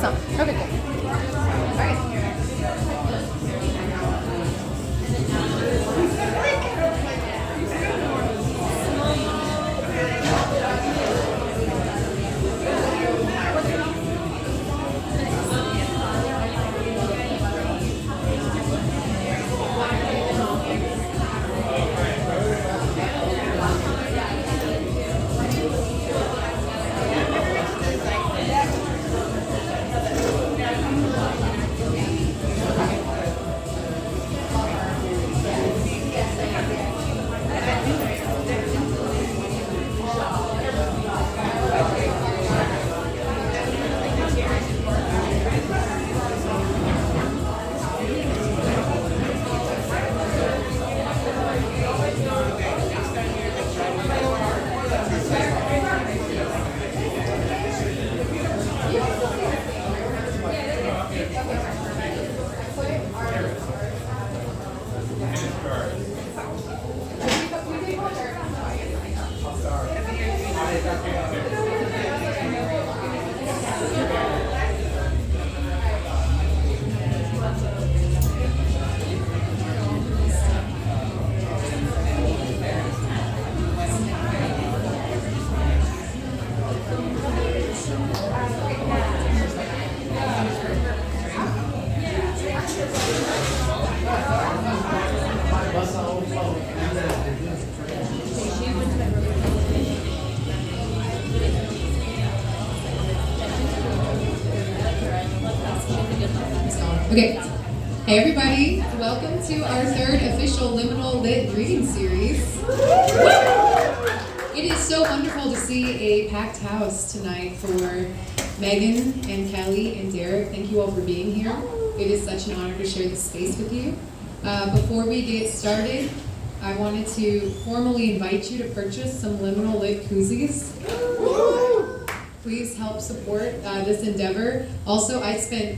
Awesome. Okay, cool. All right. Okay, hey everybody, welcome to our third official Liminal Lit reading series. It is so wonderful to see a packed house tonight for Meghan and Kelly and Derrick. Thank you all for being here. It is such an honor to share this space with you. Before we get started, I wanted to formally invite you to purchase some Liminal Lit koozies. Please help support this endeavor. Also, I spent,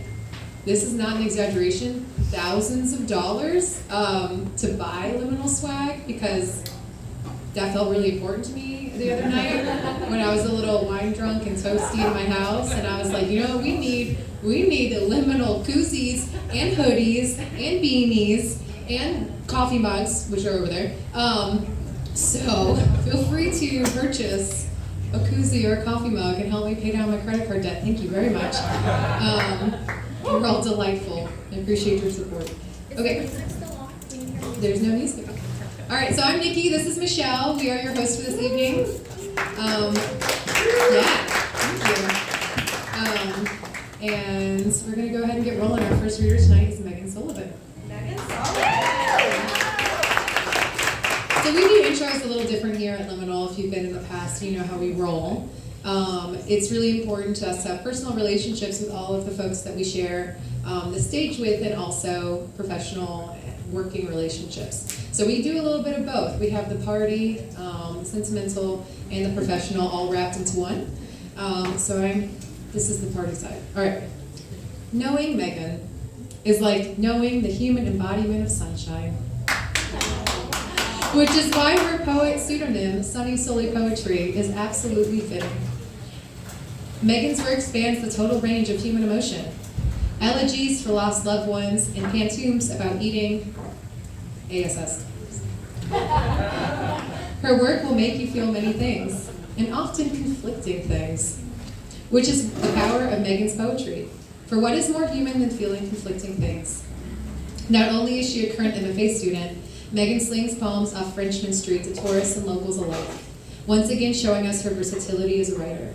this is not an exaggeration, thousands of dollars to buy liminal swag because that felt really important to me the other night when I was a little wine drunk and toasty in my house, and I was like, you know, we need the liminal koozies and hoodies and beanies and coffee mugs, which are over there. So feel free to purchase a koozie or a coffee mug and help me pay down my credit card debt. Thank you very much. You're all delightful. I appreciate your support. Okay. There's no music. All right, so I'm Nikki. This is Michelle. We are your hosts for this evening. Thank you. And we're going to go ahead and get rolling. Our first reader tonight is Meghan Sullivan. Meghan Sullivan! So we do intros a little different here at Liminal. If you've been in the past, you know how we roll. It's really important to us to have personal relationships with all of the folks that we share the stage with, and also professional working relationships. So we do a little bit of both. We have the party, sentimental, and the professional all wrapped into one. This is the party side. All right. Knowing Meghan is like knowing the human embodiment of sunshine, which is why her poet pseudonym, Sunny Sully Poetry, is absolutely fitting. Meghan's work spans the total range of human emotion. Elegies for lost loved ones and pantoums about eating ASS. Her work will make you feel many things, and often conflicting things, which is the power of Meghan's poetry. For what is more human than feeling conflicting things? Not only is she a current MFA student, Meghan slings poems off Frenchman Street to tourists and locals alike, once again showing us her versatility as a writer.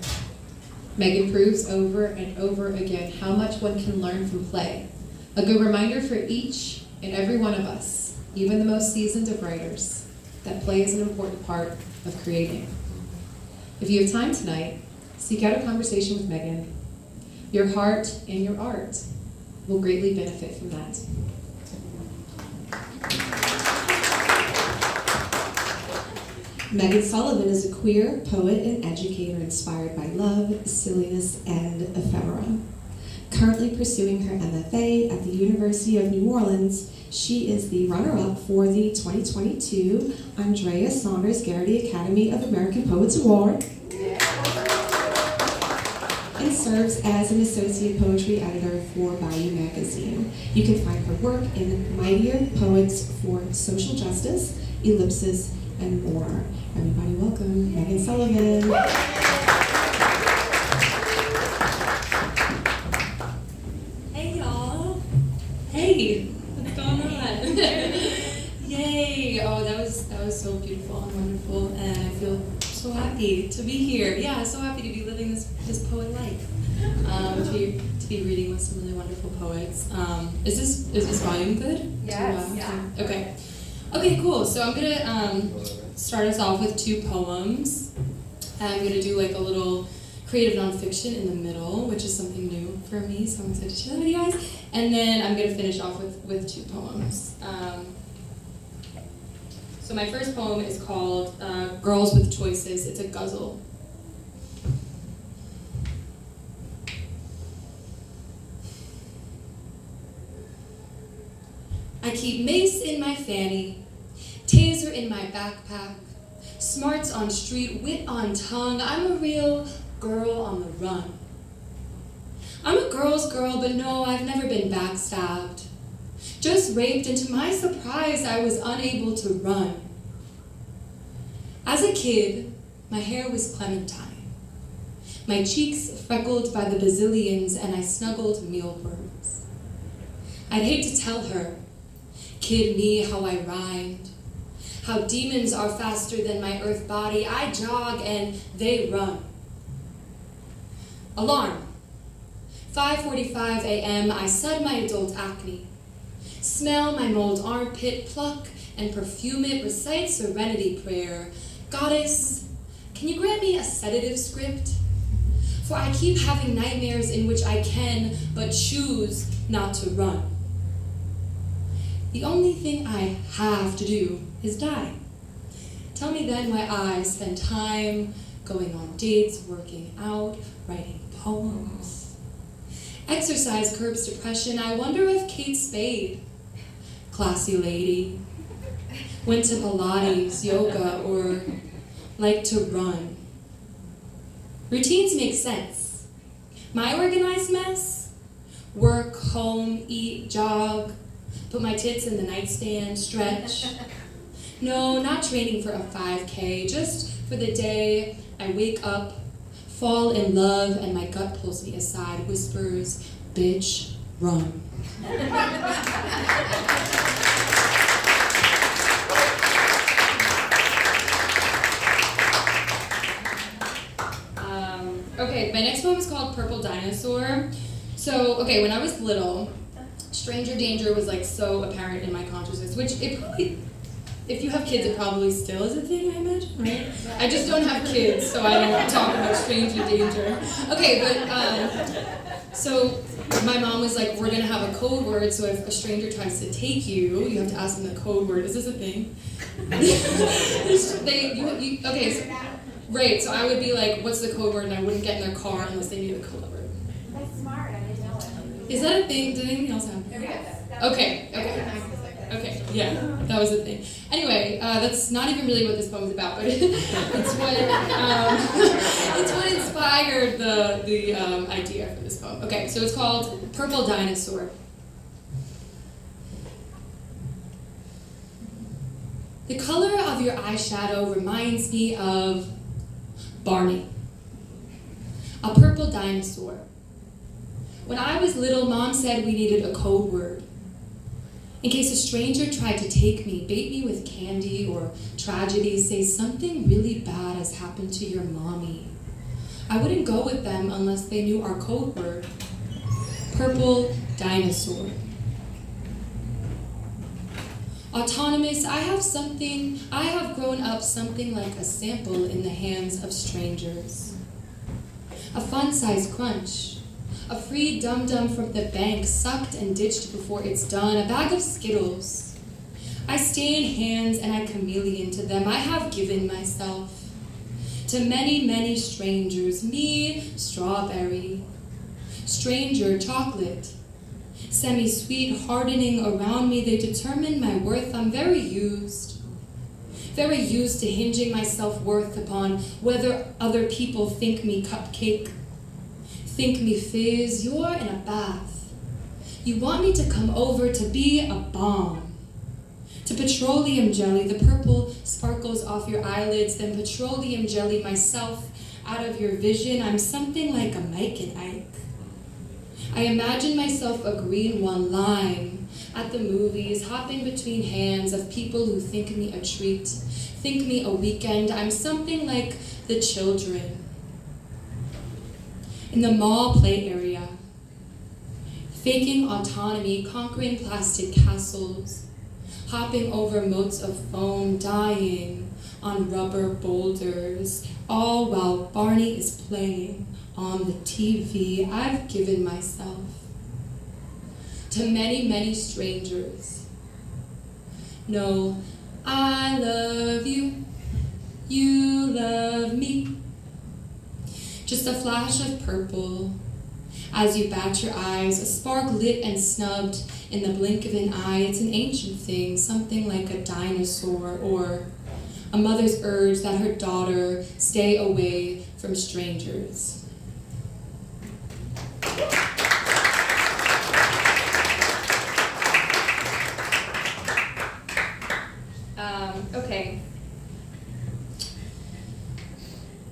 Meghan proves over and over again how much one can learn from play, a good reminder for each and every one of us, even the most seasoned of writers, that play is an important part of creating. If you have time tonight, seek out a conversation with Meghan. Your heart and your art will greatly benefit from that. Meghan Sullivan is a queer poet and educator inspired by love, silliness, and ephemera. Currently pursuing her MFA at the University of New Orleans, she is the runner-up for the 2022 Andrea Saunders Garrity Academy of American Poets Award. And serves as an associate poetry editor for Bayou Magazine. You can find her work in Mightier Poets for Social Justice, Ellipsis, and more. Everybody welcome Meghan Sullivan. Hey y'all. Hey, what's going on? Yay! Oh, that was so beautiful and wonderful, and I feel so happy to be here. Yeah, so happy to be living this poet life. To be reading with some really wonderful poets. Is this volume good? Yes. Yeah. Okay, cool. So I'm gonna start us off with 2 poems. I'm gonna do like a little creative nonfiction in the middle, which is something new for me, so I'm excited to share that with you guys. And then I'm gonna finish off with 2 poems. So my first poem is called Girls with Choices. It's a ghazal. I keep mace in my fanny, taser in my backpack, smarts on street, wit on tongue. I'm a real girl on the run. I'm a girl's girl, but no, I've never been backstabbed. Just raped, and to my surprise, I was unable to run. As a kid, my hair was clementine, my cheeks freckled by the bazillions, and I snuggled mealworms. I'd hate to tell her, kid me, how I rhymed, how demons are faster than my earth body. I jog and they run. Alarm. 5:45 a.m. I sud my adult acne. Smell my mold armpit, pluck and perfume it, recite serenity prayer. Goddess, can you grant me a sedative script? For I keep having nightmares in which I can but choose not to run. The only thing I have to do is die. Tell me then why I spend time going on dates, working out, writing poems. Exercise curbs depression. I wonder if Kate Spade, classy lady, went to Pilates, yoga, or liked to run. Routines make sense. My organized mess? Work, home, eat, jog, put my tits in the nightstand, stretch. No, not training for a 5K, just for the day I wake up, fall in love, and my gut pulls me aside, whispers, bitch, run. Okay, my next poem is called Purple Dinosaur. So, okay, when I was little, stranger danger was like so apparent in my consciousness, which it probably, if you have kids, it probably still is a thing, I imagine, right? I just don't have kids, so I don't talk about stranger danger. Okay, but, so my mom was like, we're gonna have a code word, so if a stranger tries to take you, you have to ask them the code word. Is this a thing? Okay, so, right, so I would be like, what's the code word, and I wouldn't get in their car unless they knew the code word. That's smart. I didn't know it. Is that a thing? Did anyone else have that? Yes. Okay, yeah, that was the thing. Anyway, that's not even really what this poem's about, but it's what inspired the idea for this poem. Okay, so it's called Purple Dinosaur. The color of your eyeshadow reminds me of Barney, a purple dinosaur. When I was little, Mom said we needed a code word. In case a stranger tried to take me, bait me with candy or tragedy, say something really bad has happened to your mommy. I wouldn't go with them unless they knew our code word. Purple dinosaur. Autonomous, I have grown up something like a sample in the hands of strangers. A fun-sized crunch. A free dum-dum from the bank, sucked and ditched before it's done. A bag of Skittles. I stain hands and I chameleon to them. I have given myself to many, many strangers. Me, strawberry. Stranger, chocolate. Semi-sweet, hardening around me. They determine my worth. I'm very used to hinging my self-worth upon whether other people think me cupcake. Think me fizz, you're in a bath. You want me to come over to be a bomb. To petroleum jelly, the purple sparkles off your eyelids, then petroleum jelly myself out of your vision. I'm something like a Mike and Ike. I imagine myself a green one line at the movies, hopping between hands of people who think me a treat, think me a weekend. I'm something like the children in the mall play area, faking autonomy, conquering plastic castles, hopping over moats of foam, dying on rubber boulders, all while Barney is playing on the TV. I've given myself to many, many strangers. No, I love you, you love me. Just a flash of purple as you bat your eyes, a spark lit and snubbed in the blink of an eye. It's an ancient thing, something like a dinosaur or a mother's urge that her daughter stay away from strangers. Okay.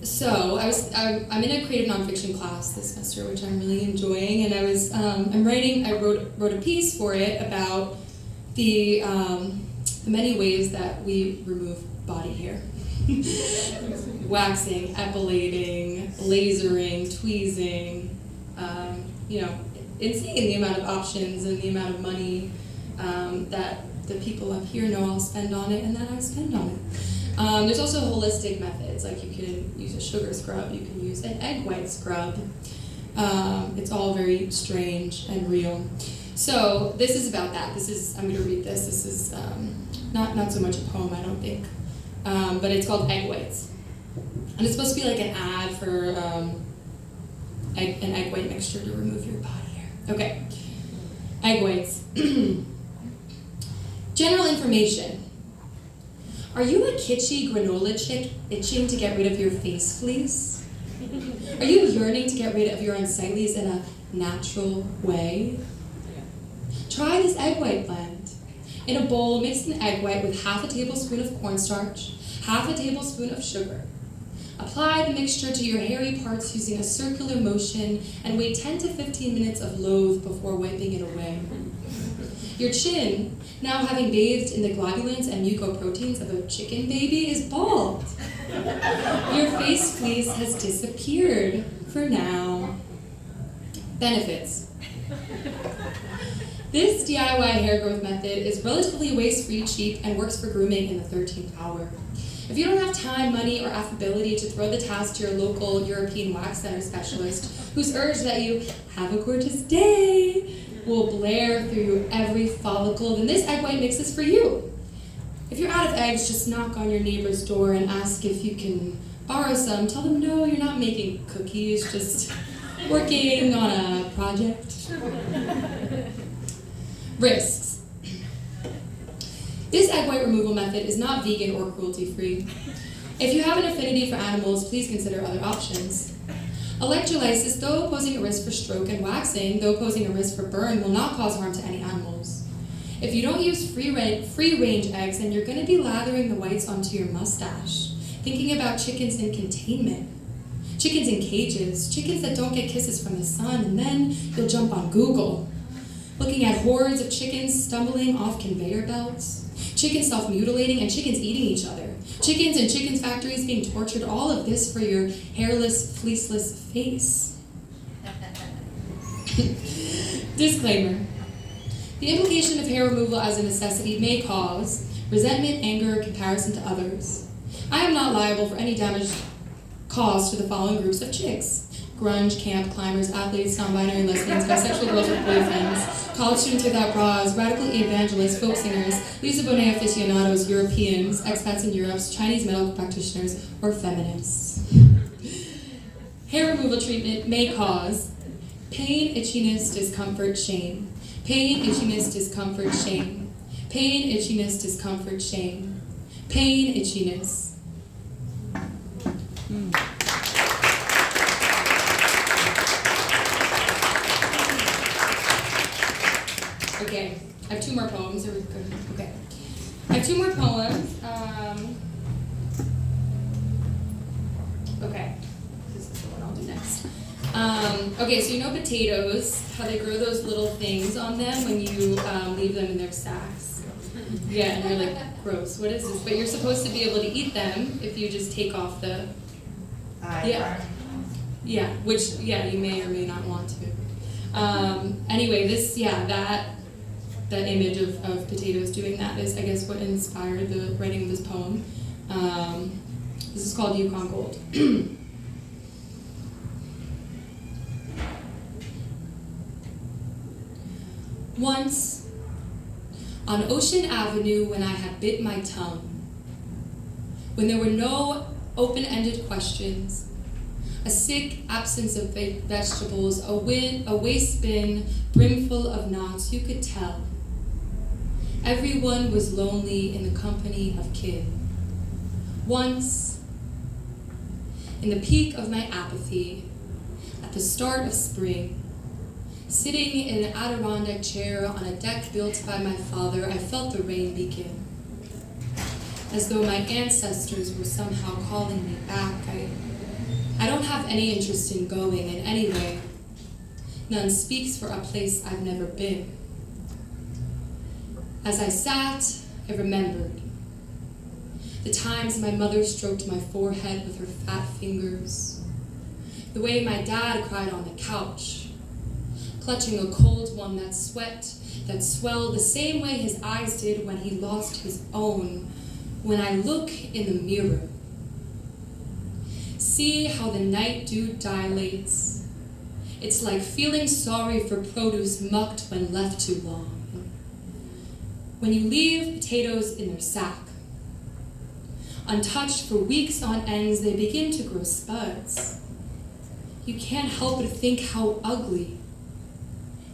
So I'm in a creative nonfiction class this semester, which I'm really enjoying, and I wrote a piece for it about the many ways that we remove body hair. Waxing, epilating, lasering, tweezing, insane the amount of options and the amount of money that the people up here know I'll spend on it and that I spend on it. There's also holistic methods, like you can use a sugar scrub, you can use an egg white scrub. It's all very strange and real. So this is about that. I'm going to read this. This is not so much a poem, I don't think, but it's called Egg Whites. And it's supposed to be like an ad for an egg white mixture to remove your body hair. Okay, egg whites. General information. Are you a kitschy granola chick itching to get rid of your face fleece? Are you yearning to get rid of your unsightlies in a natural way? Try this egg white blend. In a bowl, mix an egg white with half a tablespoon of cornstarch, half a tablespoon of sugar. Apply the mixture to your hairy parts using a circular motion and wait 10 to 15 minutes of loathe before wiping it away. Your chin, now having bathed in the globulins and mucoproteins of a chicken baby, is bald. Your face fleece has disappeared for now. Benefits. This DIY hair growth method is relatively waste-free, cheap, and works for grooming in the 13th hour. If you don't have time, money, or affability to throw the task to your local European wax center specialist, whose urge that you have a gorgeous day will blare through every follicle, then this egg white mix is for you. If you're out of eggs, just knock on your neighbor's door and ask if you can borrow some. Tell them, no, you're not making cookies, just working on a project. Risks. This egg white removal method is not vegan or cruelty-free. If you have an affinity for animals, please consider other options. Electrolysis, though posing a risk for stroke, and waxing, though posing a risk for burn, will not cause harm to any animals. If you don't use free-range eggs, then you're going to be lathering the whites onto your mustache, thinking about chickens in containment, chickens in cages, chickens that don't get kisses from the sun, and then you'll jump on Google, looking at hordes of chickens stumbling off conveyor belts, chickens self-mutilating, and chickens eating each other, chickens in chicken factories being tortured, all of this for your hairless, fleeceless face. Disclaimer. The implication of hair removal as a necessity may cause resentment, anger, comparison to others. I am not liable for any damage caused to the following groups of chicks: grunge, camp, climbers, athletes, non-binary, lesbians, bisexual girls with boyfriends, college students without bras, radical evangelists, folk singers, Lisa Bonet aficionados, Europeans, expats in Europe, Chinese medical practitioners, or feminists. Hair removal treatment may cause pain, itchiness, discomfort, shame. Pain, itchiness, discomfort, shame. Pain, itchiness, discomfort, shame. Pain, itchiness. Okay, I have 2 more poems. Are we good? Okay. I have 2 more poems. Okay, this is the one I'll do next. Okay, so you know potatoes, how they grow those little things on them when you leave them in their sacks? Yeah, and you're like, gross, what is this? But you're supposed to be able to eat them if you just take off the... Yeah, which, you may or may not want to. Anyway, that image of potatoes doing that is, I guess, what inspired the writing of this poem. This is called Yukon Gold. Once, on Ocean Avenue, when I had bit my tongue, when there were no open-ended questions, a sick absence of vegetables, a waste bin brimful of knots, you could tell. Everyone was lonely in the company of kin. Once, in the peak of my apathy, at the start of spring, sitting in an Adirondack chair on a deck built by my father, I felt the rain begin. As though my ancestors were somehow calling me back. I don't have any interest in going, and anyway, none speaks for a place I've never been. As I sat, I remembered the times my mother stroked my forehead with her fat fingers, the way my dad cried on the couch, clutching a cold one that swelled the same way his eyes did when he lost his own. When I look in the mirror, see how the night dew dilates. It's like feeling sorry for produce mucked when left too long. When you leave potatoes in their sack, untouched for weeks on ends, they begin to grow spuds. You can't help but think how ugly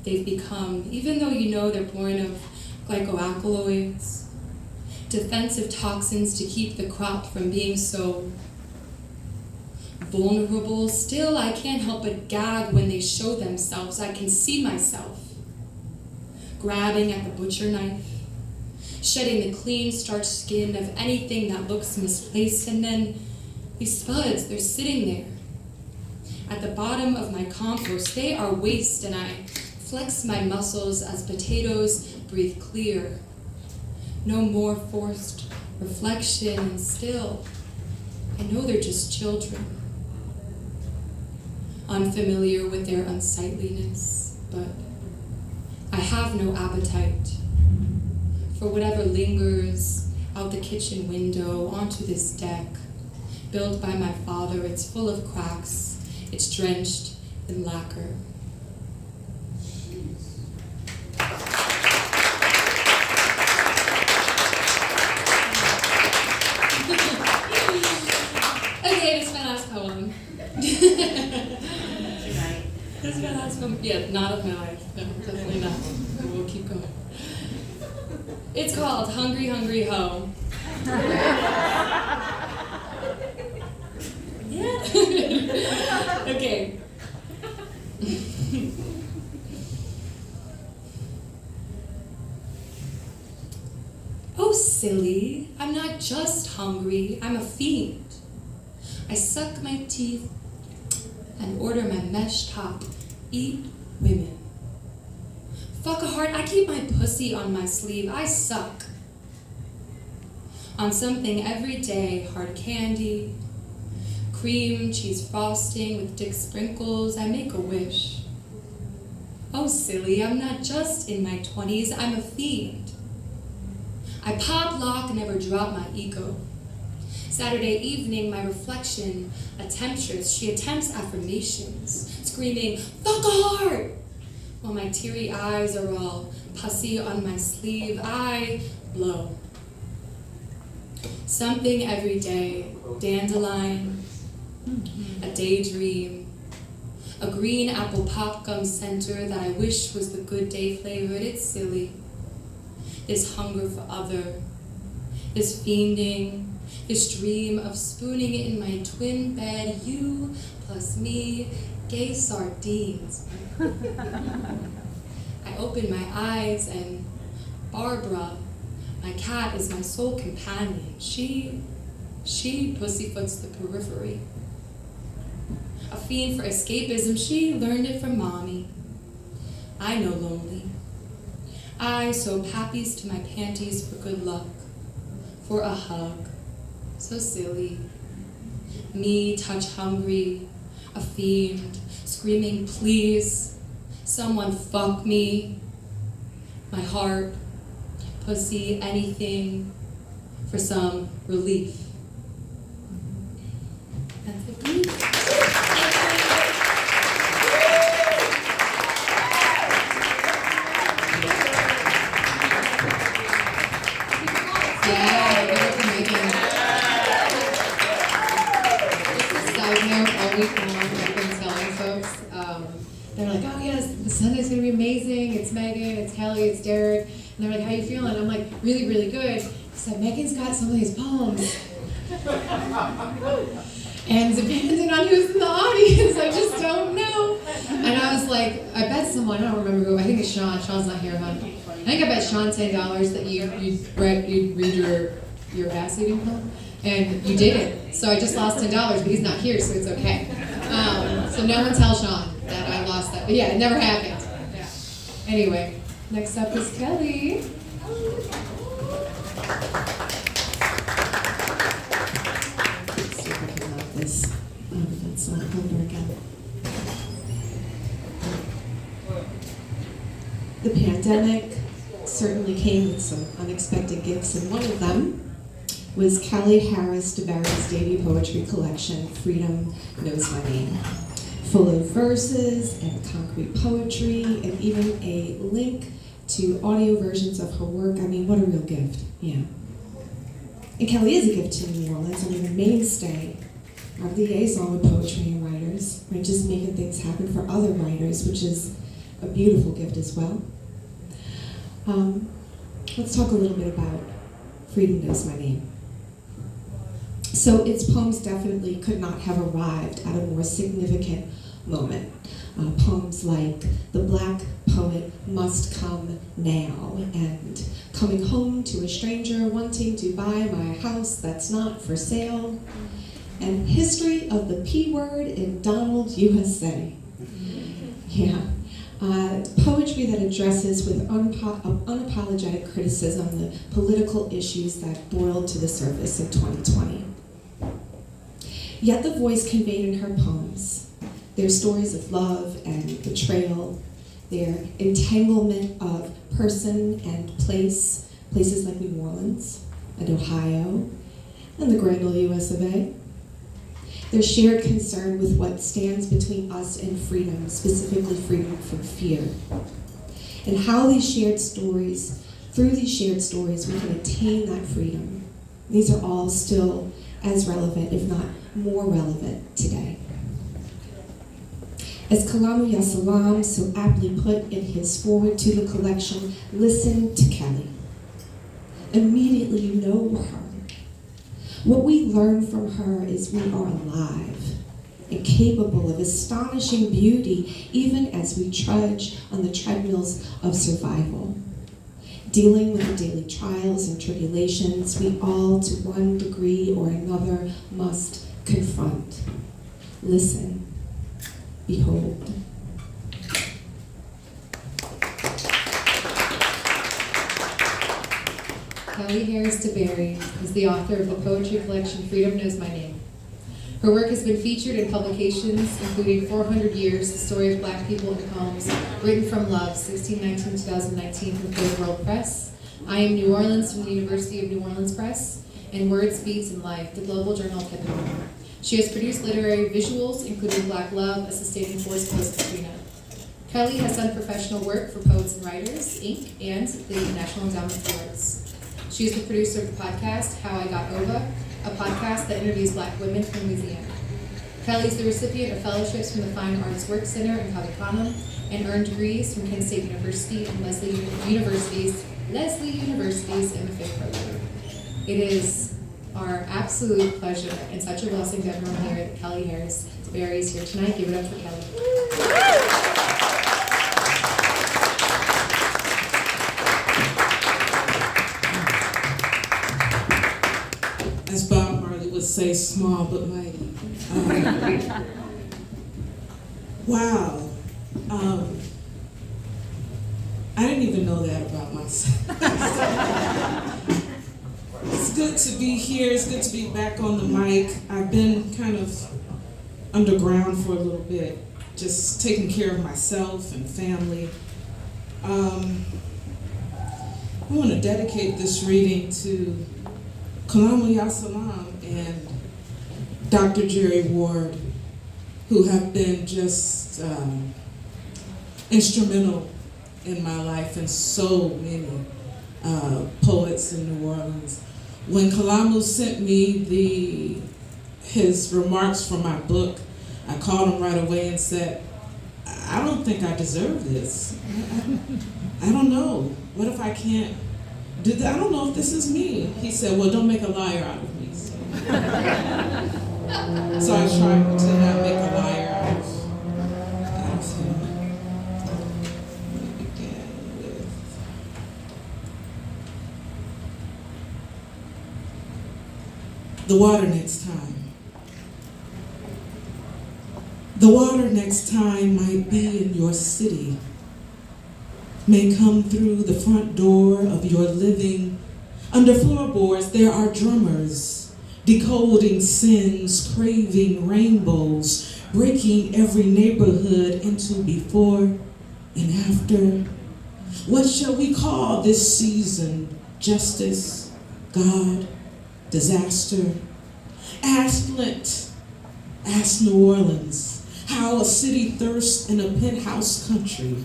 they've become, even though you know they're born of glycoalkaloids, defensive toxins to keep the crop from being so vulnerable. Still, I can't help but gag when they show themselves. I can see myself grabbing at the butcher knife, shedding the clean starched skin of anything that looks misplaced, and then these spuds, they're sitting there at the bottom of my compost. They are waste, and I flex my muscles as potatoes breathe clear. No more forced reflection, and still, I know they're just children, unfamiliar with their unsightliness, but I have no appetite for whatever lingers out the kitchen window onto this deck, built by my father. It's full of cracks, it's drenched in lacquer. Okay, this is my last poem. This is my last poem. Yeah, not of my life. No, definitely not. We'll keep going. It's called Hungry, Hungry Ho. Yeah. Okay. Oh, silly. I'm not just hungry. I'm a fiend. I suck my teeth and order my mesh top. Eat women. Fuck a heart. I keep my pussy on my sleeve. I suck on something every day. Hard candy, cream, cheese frosting with dick sprinkles. I make a wish. Oh, silly. I'm not just in my 20s. I'm a fiend. I pop lock, never drop my ego. Saturday evening, my reflection, a temptress, she attempts affirmations, screaming, fuck a heart, while my teary eyes are all pussy on my sleeve. I blow. Something every day, dandelion, a daydream, a green apple pop gum center that I wish was the good day flavored. It's silly. This hunger for other, this fiending, this dream of spooning in my twin bed, you plus me, gay sardines. I open my eyes, and Barbara, my cat, is my sole companion. She pussyfoots the periphery. A fiend for escapism, she learned it from mommy. I know lonely. I sew pappies to my panties for good luck, for a hug. So silly. Me touch hungry, a fiend, screaming, please, someone fuck me. My heart, pussy, anything for some relief. That's it for me. Yeah, give it up for Meghan. Just a side note, all week long I've been telling folks, they're like, oh yes, the Sunday's gonna be amazing, it's Meghan, it's Kelly, it's Derrick, and they're like, how you feeling? I'm like, really, really good. He said, Meghan's got some of these poems. And depending on who's in the audience, I just don't know. And I was like, I bet someone, I don't remember who, I think it's Sean. Sean's not here, huh? I think I bet Sean $10 that you'd read your gas eating poem, and you didn't. So I just lost $10, but he's not here, so it's okay. So no one tell Sean that I lost that. But yeah, it never happened. Yeah. Anyway, next up is Kelly. See if I can lock this. That's not over again. The pandemic certainly came with some unexpected gifts, and one of them was Kelly Harris DeBerry's debut poetry collection, Freedom Knows My Name, full of verses and concrete poetry, and even a link to audio versions of her work. I mean, what a real gift, yeah. And Kelly is a gift to New Orleans. I mean, a mainstay, our liaison with poetry and writers, and just making things happen for other writers, which is a beautiful gift as well. Let's talk a little bit about Freedom Knows My Name. So its poems definitely could not have arrived at a more significant moment. Poems like The Black Poet Must Come Now, and Coming Home to a Stranger Wanting to Buy My House That's Not for Sale, and History of the P Word in Donald, USA. Yeah. Poetry that addresses with unapologetic criticism the political issues that boiled to the surface in 2020. Yet the voice conveyed in her poems, their stories of love and betrayal, their entanglement of person and place, places like New Orleans and Ohio and the great old US of A. Their shared concern with what stands between us and freedom, specifically freedom from fear. And how these shared stories, through these shared stories, we can attain that freedom. These are all still as relevant, if not more relevant today. As Kalamu Yasalam so aptly put in his foreword to the collection, listen to Kelly. Immediately you know her. What we learn from her is we are alive and capable of astonishing beauty even as we trudge on the treadmills of survival. Dealing with the daily trials and tribulations we all, to one degree or another, must confront. Listen. Behold. Kelly Harris DeBerry is the author of the poetry collection Freedom Knows My Name. Her work has been featured in publications including 400 Years, The Story of Black People in Poems, Written from Love, 1619-2019 from Third World Press, I Am New Orleans from the University of New Orleans Press, and Words, Beats, and Life, the Global Journal of Hip Hop. She has produced literary visuals, including Black Love, A Sustaining Force Post-Katrina. Kelly has done professional work for Poets and Writers, Inc., and the National Endowment for the Arts. She is the producer of the podcast, How I Got Ova, a podcast that interviews Black women from Louisiana. Kelly is the recipient of fellowships from the Fine Arts Work Center in California and earned degrees from Kent State University and Leslie University's MFA program. It is our absolute pleasure and such a blessing to everyone here that Kelly Harris DeBerry is here tonight. Give it up for Kelly. say small but mighty. Wow. I didn't even know that about myself. It's good to be here. It's good to be back on the mic. I've been kind of underground for a little bit, just taking care of myself and family. I want to dedicate this reading to Kalamu Yasalam and Dr. Jerry Ward, who have been just instrumental in my life and so many poets in New Orleans. When Kalamu sent me his remarks for my book, I called him right away and said, I don't think I deserve this. I don't know. What if I can't do that? I don't know if this is me. He said, well, don't make a liar out of me. So I tried to not make a liar out of him. Let me begin with the water next time. The water next time might be in your city, may come through the front door of your living. Under floorboards there are drummers, decoding sins, craving rainbows, breaking every neighborhood into before and after. What shall we call this season? Justice, God, disaster? Ask Flint, ask New Orleans, how a city thirsts in a penthouse country.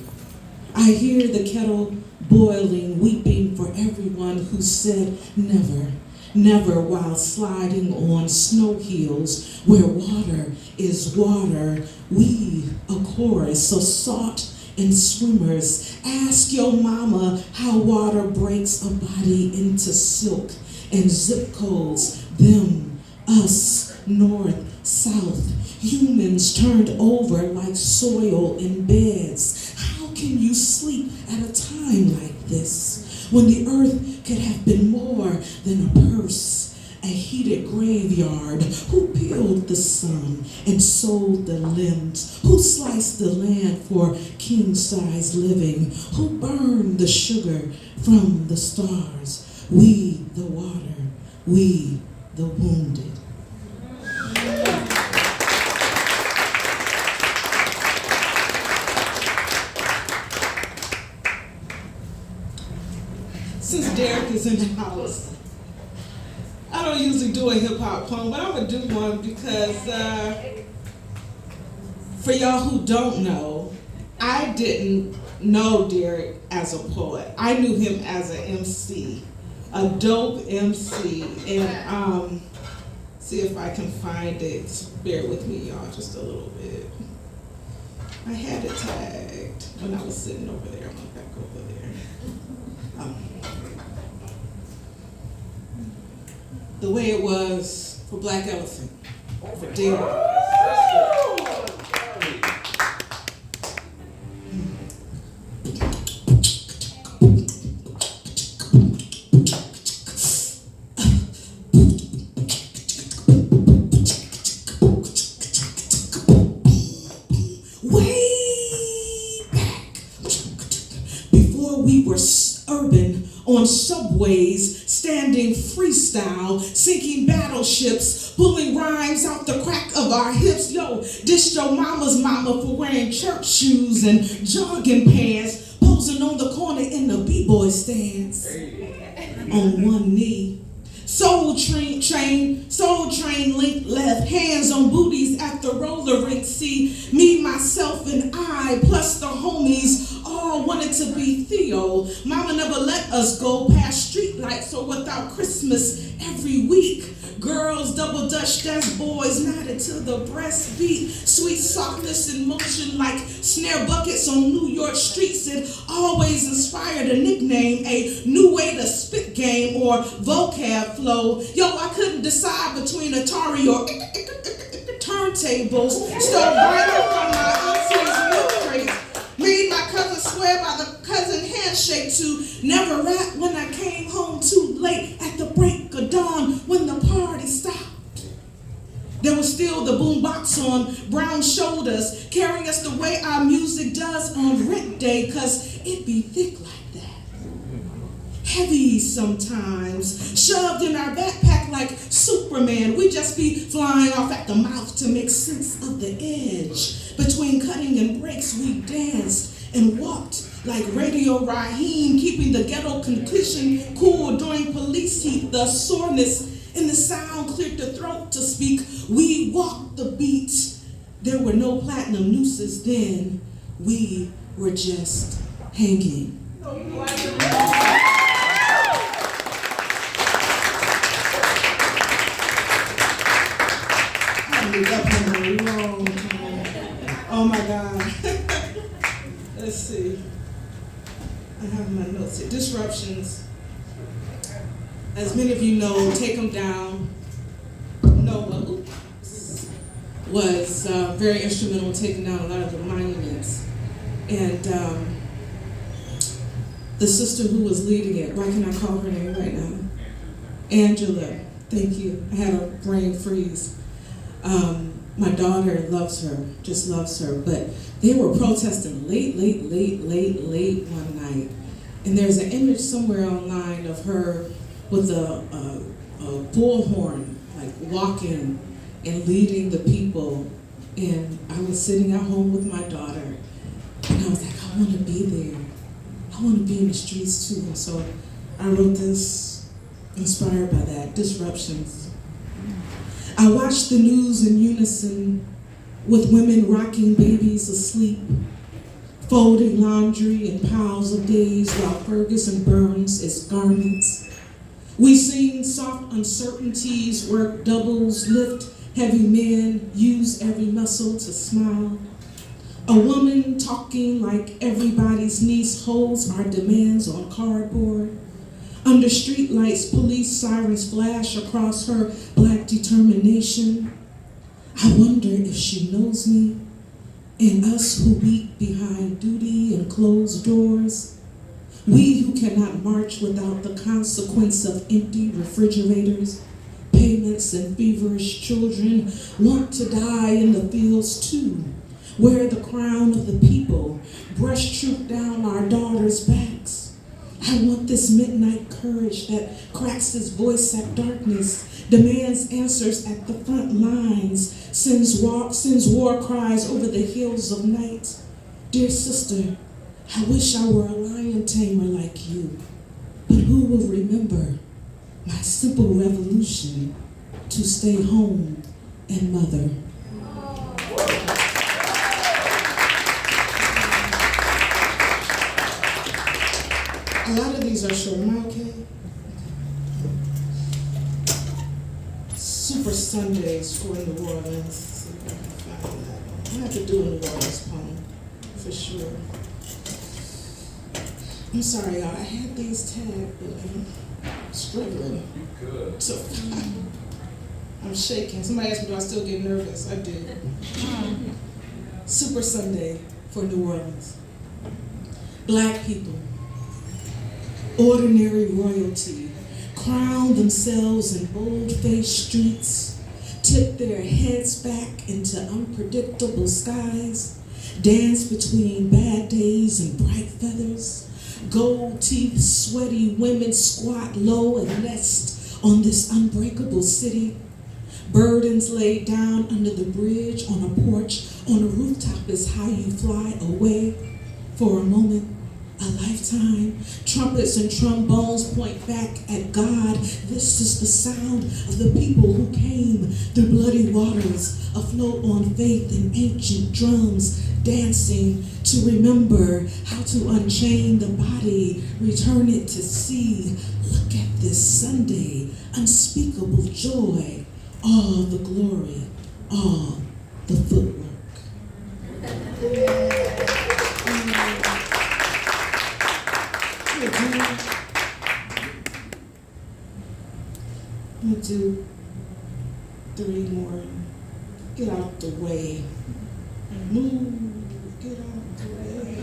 I hear the kettle boiling, weeping for everyone who said never, never, while sliding on snow heels where water is water. We, a chorus, so salt and swimmers. Ask your mama how water breaks a body into silk and zip codes, them, us, north, south, humans turned over like soil in beds. How can you sleep at a time like this, when the earth could have been more than a purse, a heated graveyard? Who peeled the sun and sold the limbs? Who sliced the land for king-size living? Who burned the sugar from the stars? We, the water, we, the wounded. Since Derrick is in the house, I don't usually do a hip-hop poem, but I'm going to do one because for y'all who don't know, I didn't know Derrick as a poet. I knew him as an MC, a dope MC. And see if I can find it. Bear with me, y'all, just a little bit. I had it tagged when I was sitting over there. I'm going back over there. The way it was for Black Elephant, for Derrick. Way back, before we were urban, on subways, standing freestyle, sinking battleships, pulling rhymes out the crack of our hips. Yo, dish your mama's mama for wearing church shoes and jogging pants, posing on the corner in the b-boy stance, on one knee. Soul train, link left, hands on booties at the roller rink. See, me, myself, and I, plus the homies, all wanted to be Theo. Mama never let us go past street lights or without Christmas every week. Girls double dutched as boys nodded to the breast beat. Sweet softness in motion like snare buckets on New York streets. It always inspired a nickname, a new way to spit game or vocab flow. Yo, I couldn't decide between Atari or turntables. Stole vinyl from my auntie's milk crate. Made my cousin swear by the cousin handshake to never rap when I came home too late at the break of dawn when the party stopped. throw the boombox on brown shoulders, carrying us the way our music does on rent day, 'cause it be thick like that. Heavy sometimes, shoved in our backpack like Superman. We just be flying off at the mouth to make sense of the edge. Between cutting and breaks, we danced and walked like Radio Raheem, keeping the ghetto completion cool during police heat. The soreness in the sound cleared the throat to speak. We walked the beat. There were no platinum nooses then. We were just hanging. Oh my God. Let's see. I have my notes here. Disruptions. As many of you know, Take 'Em Down, Noah was very instrumental in taking down a lot of the monuments. And the sister who was leading it, why can I call her name right now? Angela. Thank you. I had a brain freeze. My daughter loves her, just loves her, but they were protesting late one night. And there's an image somewhere online of her with a bullhorn, like walking and leading the people. And I was sitting at home with my daughter, and I was like, I want to be there. I want to be in the streets too. And so I wrote this inspired by that, Disruptions. I watched the news in unison with women rocking babies asleep, folding laundry in piles of days while Ferguson burns its garments. We seen soft uncertainties work doubles, lift heavy men, use every muscle to smile. A woman talking like everybody's niece holds our demands on cardboard. Under streetlights, police sirens flash across her black determination. I wonder if she knows me and us who weep behind duty and closed doors. We who cannot march without the consequence of empty refrigerators, payments, and feverish children want to die in the fields too, where the crown of the people brush truth down our daughters' backs. I want this midnight courage that cracks its voice at darkness, demands answers at the front lines, sends war cries over the hills of night. Dear sister, I wish I were a lion tamer like you, but who will remember my simple revolution to stay home and mother? A lot of these are short. Am I okay? Super Sundays for New Orleans. See if I can find that. I have to do a New Orleans poem for sure. I'm sorry, y'all. I had these tagged, but I'm struggling. So I'm shaking. Somebody asked me, do I still get nervous? I do. Super Sunday for New Orleans. Black people, ordinary royalty, crown themselves in bold-faced streets, tip their heads back into unpredictable skies, dance between bad days and bright feathers. Gold teeth, sweaty women squat low and nest on this unbreakable city. Burdens laid down under the bridge, on a porch, on a rooftop is how you fly away for a moment, a lifetime. Trumpets and trombones point back at God. This is the sound of the people who came through bloody waters, afloat on faith and ancient drums, dancing to remember how to unchain the body, return it to sea. Look at this Sunday, unspeakable joy, all the glory, all the footwork. I'm gonna do 3 more. Get out the way. Move, get out the way.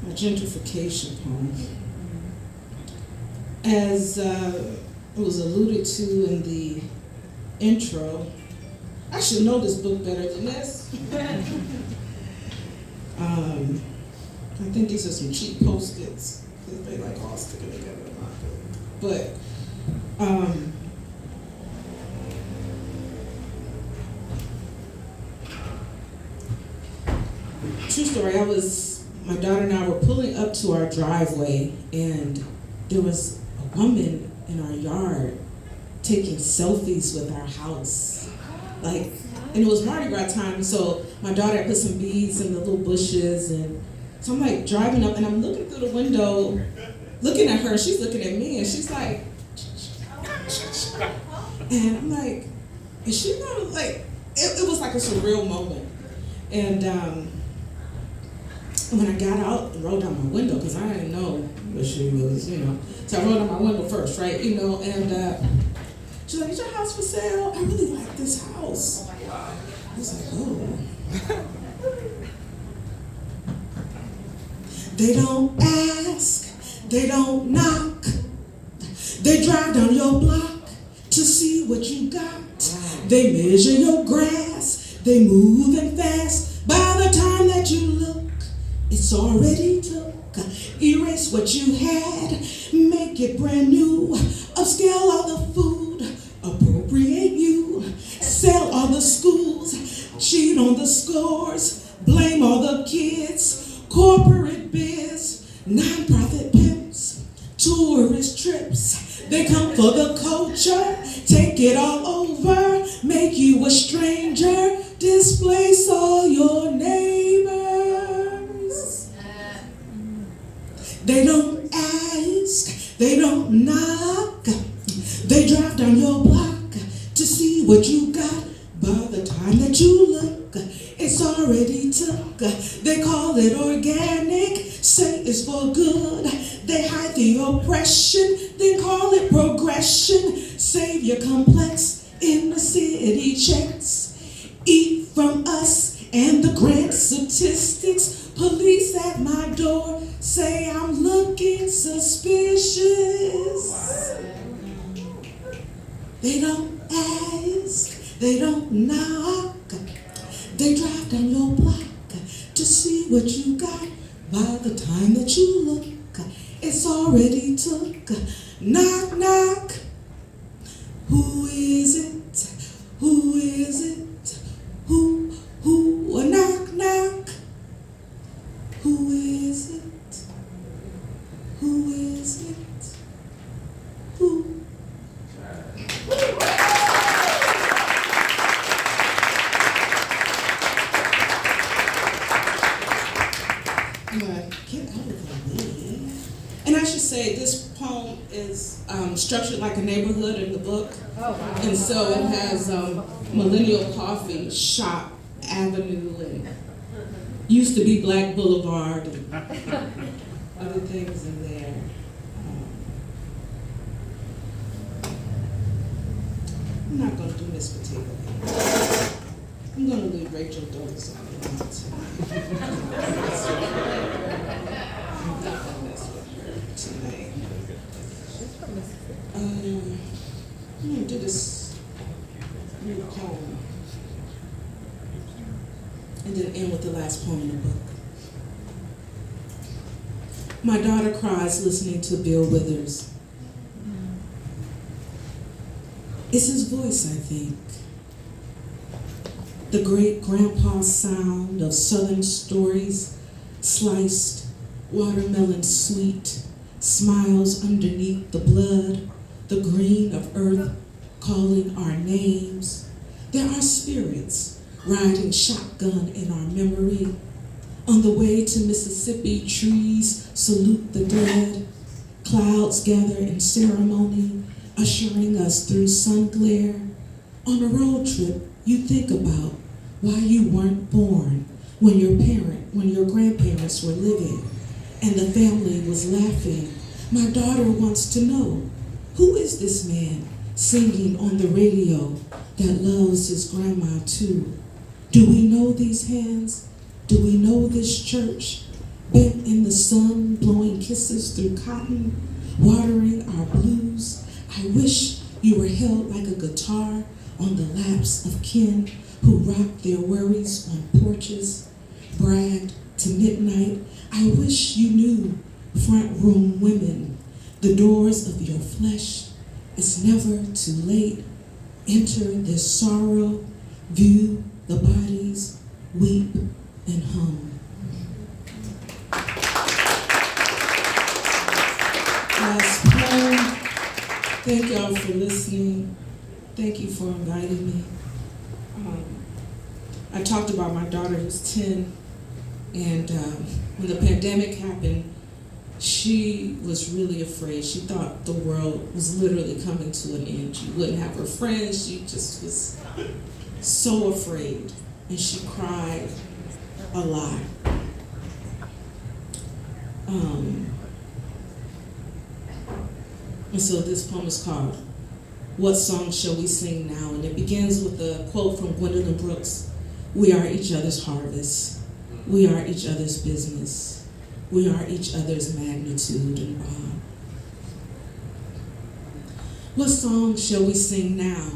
A gentrification poem. As it was alluded to in the intro. I should know this book better than this. I think these are some cheap Post-its. They like all sticking together. But true story, my daughter and I were pulling up to our driveway, and there was a woman in our yard taking selfies with our house. And it was Mardi Gras time, so my daughter had put some beads in the little bushes, and so I'm like driving up, and I'm looking through the window, looking at her, she's looking at me, and she's like, and I'm like, is she gonna, like, it was like a surreal moment. And when I got out and rolled down my window, because I didn't know what she was, so I rolled down my window first, right, and she's like, is your house for sale? I really like this house. I was like, oh. They don't ask, they don't knock. They drive down your block to see what you got. They measure your grass, they moving fast. By the time that you look, it's already took. Erase what you had, make it brand new. Upscale all the food, appropriate you. Sell all the schools, cheat on the scores. Blame all the kids, corporate biz. Non-profit pimps, tourist trips. They come for the culture, take it all over. Make you a stranger, displace all your neighbors. They don't ask, they don't knock. They drive down your block to see what you got. By the time that you look, it's already took. They call it organic, say it's for good. They hide the oppression, then call it progression. Save your complex in the city checks. Eat from us and the grant statistics. Police at my door say I'm looking suspicious. They don't ask, they don't knock. They drive down your block to see what you got. By the time that you look, it's already took. Knock, knock. Who is it? Who is it? Who? Knock, knock. Who is it? Who is it? Who? Get out of the way. And I should say, this poem is structured like a neighborhood in the book. Oh, wow. And so it has Millennial Coffee, Shop, Avenue, and used to be Black Boulevard, and other things in there. I'm not going to do Miss Potato. I'm going to leave Rachel Doris on the line tonight. I'm not going to mess with her tonight. I'm going to do this new poem and then end with the last poem in the book. My daughter cries listening to Bill Withers. It's his voice, I think. The great grandpa's sound of Southern stories, sliced, watermelon sweet, smiles underneath the blood, the green of earth calling our names. There are spirits riding shotgun in our memory. On the way to Mississippi, trees salute the dead. Clouds gather in ceremony, ushering us through sun glare. On a road trip, you think about why you weren't born when your grandparents were living and the family was laughing. My daughter wants to know, who is this man singing on the radio that loves his grandma too? Do we know these hands? Do we know this church? Bent in the sun, blowing kisses through cotton, watering our blues. I wish you were held like a guitar on the laps of kin who rocked their worries on porches, bragged to midnight. I wish you knew, front room women, the doors of your flesh. It's never too late. Enter this sorrow, view the bodies, weep and hum. Last poem. Thank y'all for listening. Thank you for inviting me. I talked about my daughter who's 10, and when the pandemic happened, she was really afraid. She thought the world was literally coming to an end. She wouldn't have her friends. She just was so afraid, and she cried a lot. And so this poem is called What Song Shall We Sing Now? And it begins with a quote from Gwendolyn Brooks. We are each other's harvest. We are each other's business. We are each other's magnitude and awe. What song shall we sing now?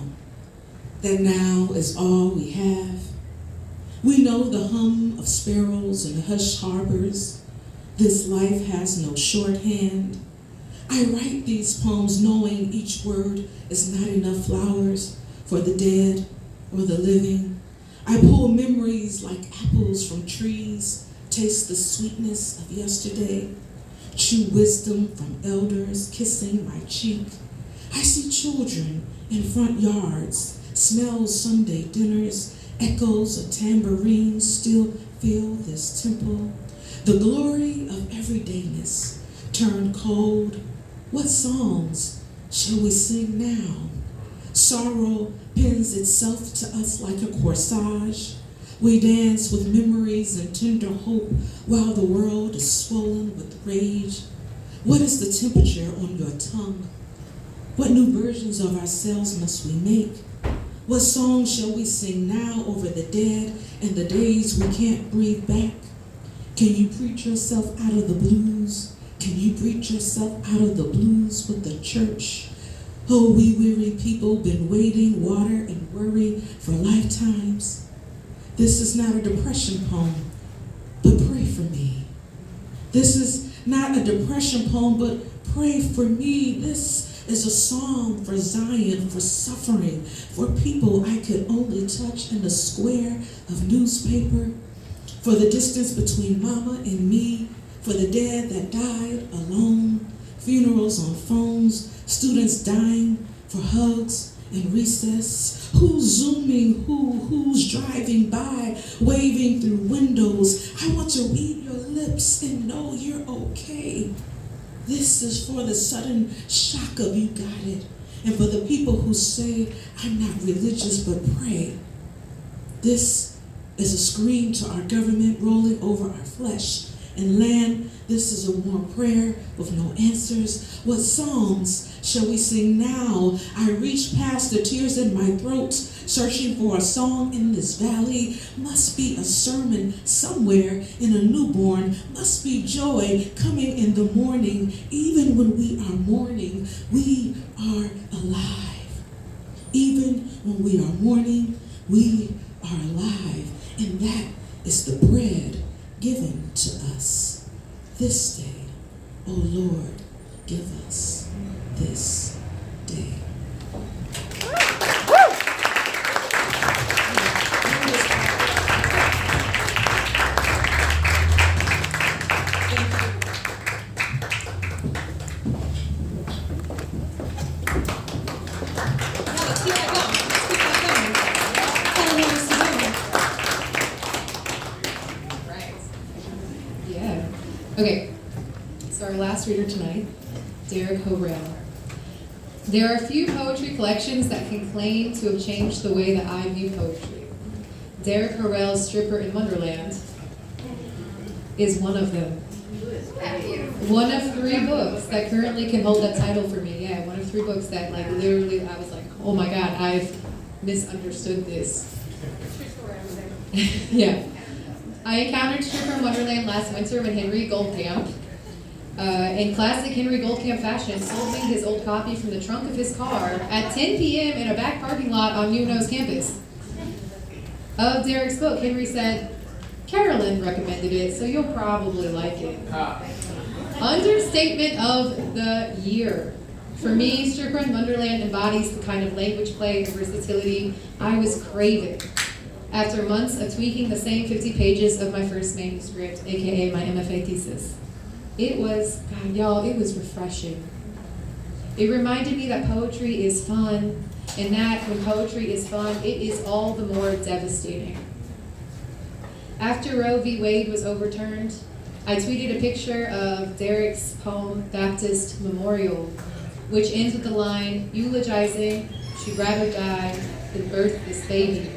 That now is all we have. We know the hum of sparrows and hushed harbors. This life has no shorthand. I write these poems knowing each word is not enough flowers for the dead or the living. I pull memories like apples from trees, taste the sweetness of yesterday, chew wisdom from elders kissing my cheek. I see children in front yards, smell Sunday dinners, echoes of tambourines still fill this temple. The glory of everydayness turned cold. What songs shall we sing now? Sorrow pins itself to us like a corsage. We dance with memories and tender hope while the world is swollen with rage. What is the temperature on your tongue? What new versions of ourselves must we make? What song shall we sing now over the dead and the days we can't breathe back? Can you preach yourself out of the blues? Can you preach yourself out of the blues with the church? Oh, we weary people been waiting, water and worry for lifetimes. This is not a depression poem, but pray for me. This is not a depression poem, but pray for me. This is a song for Zion, for suffering, for people I could only touch in a square of newspaper, for the distance between mama and me, for the dead that died alone, funerals on phones, students dying for hugs and recess. Who's zooming who's driving by, waving through windows. I want to read your lips and know you're okay. This is for the sudden shock of you got it, and for the people who say, I'm not religious but pray. This is a scream to our government rolling over our flesh and land. This is a warm prayer with no answers. What songs shall we sing now? I reach past the tears in my throat, searching for a song in this valley. Must be a sermon somewhere in a newborn. Must be joy coming in the morning. Even when we are mourning, we are alive. Even when we are mourning, we are alive. And that is the bread given to us this day. O Lord, give us this day. Okay, so our last reader tonight, Derrick Harriell. There are few poetry collections that can claim to have changed the way that I view poetry. Derrick Harriell's Stripper in Wonderland is one of them. One of 3 books that currently can hold that title for me. Yeah, one of 3 books that like literally I was like, oh my God, I've misunderstood this. Yeah. I encountered Stripper in Wonderland last winter when Henry Goldkamp In classic Henry Goldcamp fashion, sold me his old copy from the trunk of his car at 10 p.m. in a back parking lot on UNO's campus. Of Derrick's book, Henry said, "Carolyn recommended it, so you'll probably like it." Understatement of the year. For me, Stripper in Wonderland embodies the kind of language play and versatility I was craving after months of tweaking the same 50 pages of my first manuscript, aka my MFA thesis. It was, God, y'all, it was refreshing. It reminded me that poetry is fun, and that when poetry is fun, it is all the more devastating. After Roe v. Wade was overturned, I tweeted a picture of Derrick's poem, Baptist Memorial, which ends with the line, eulogizing, "She'd rather die than birth this baby,"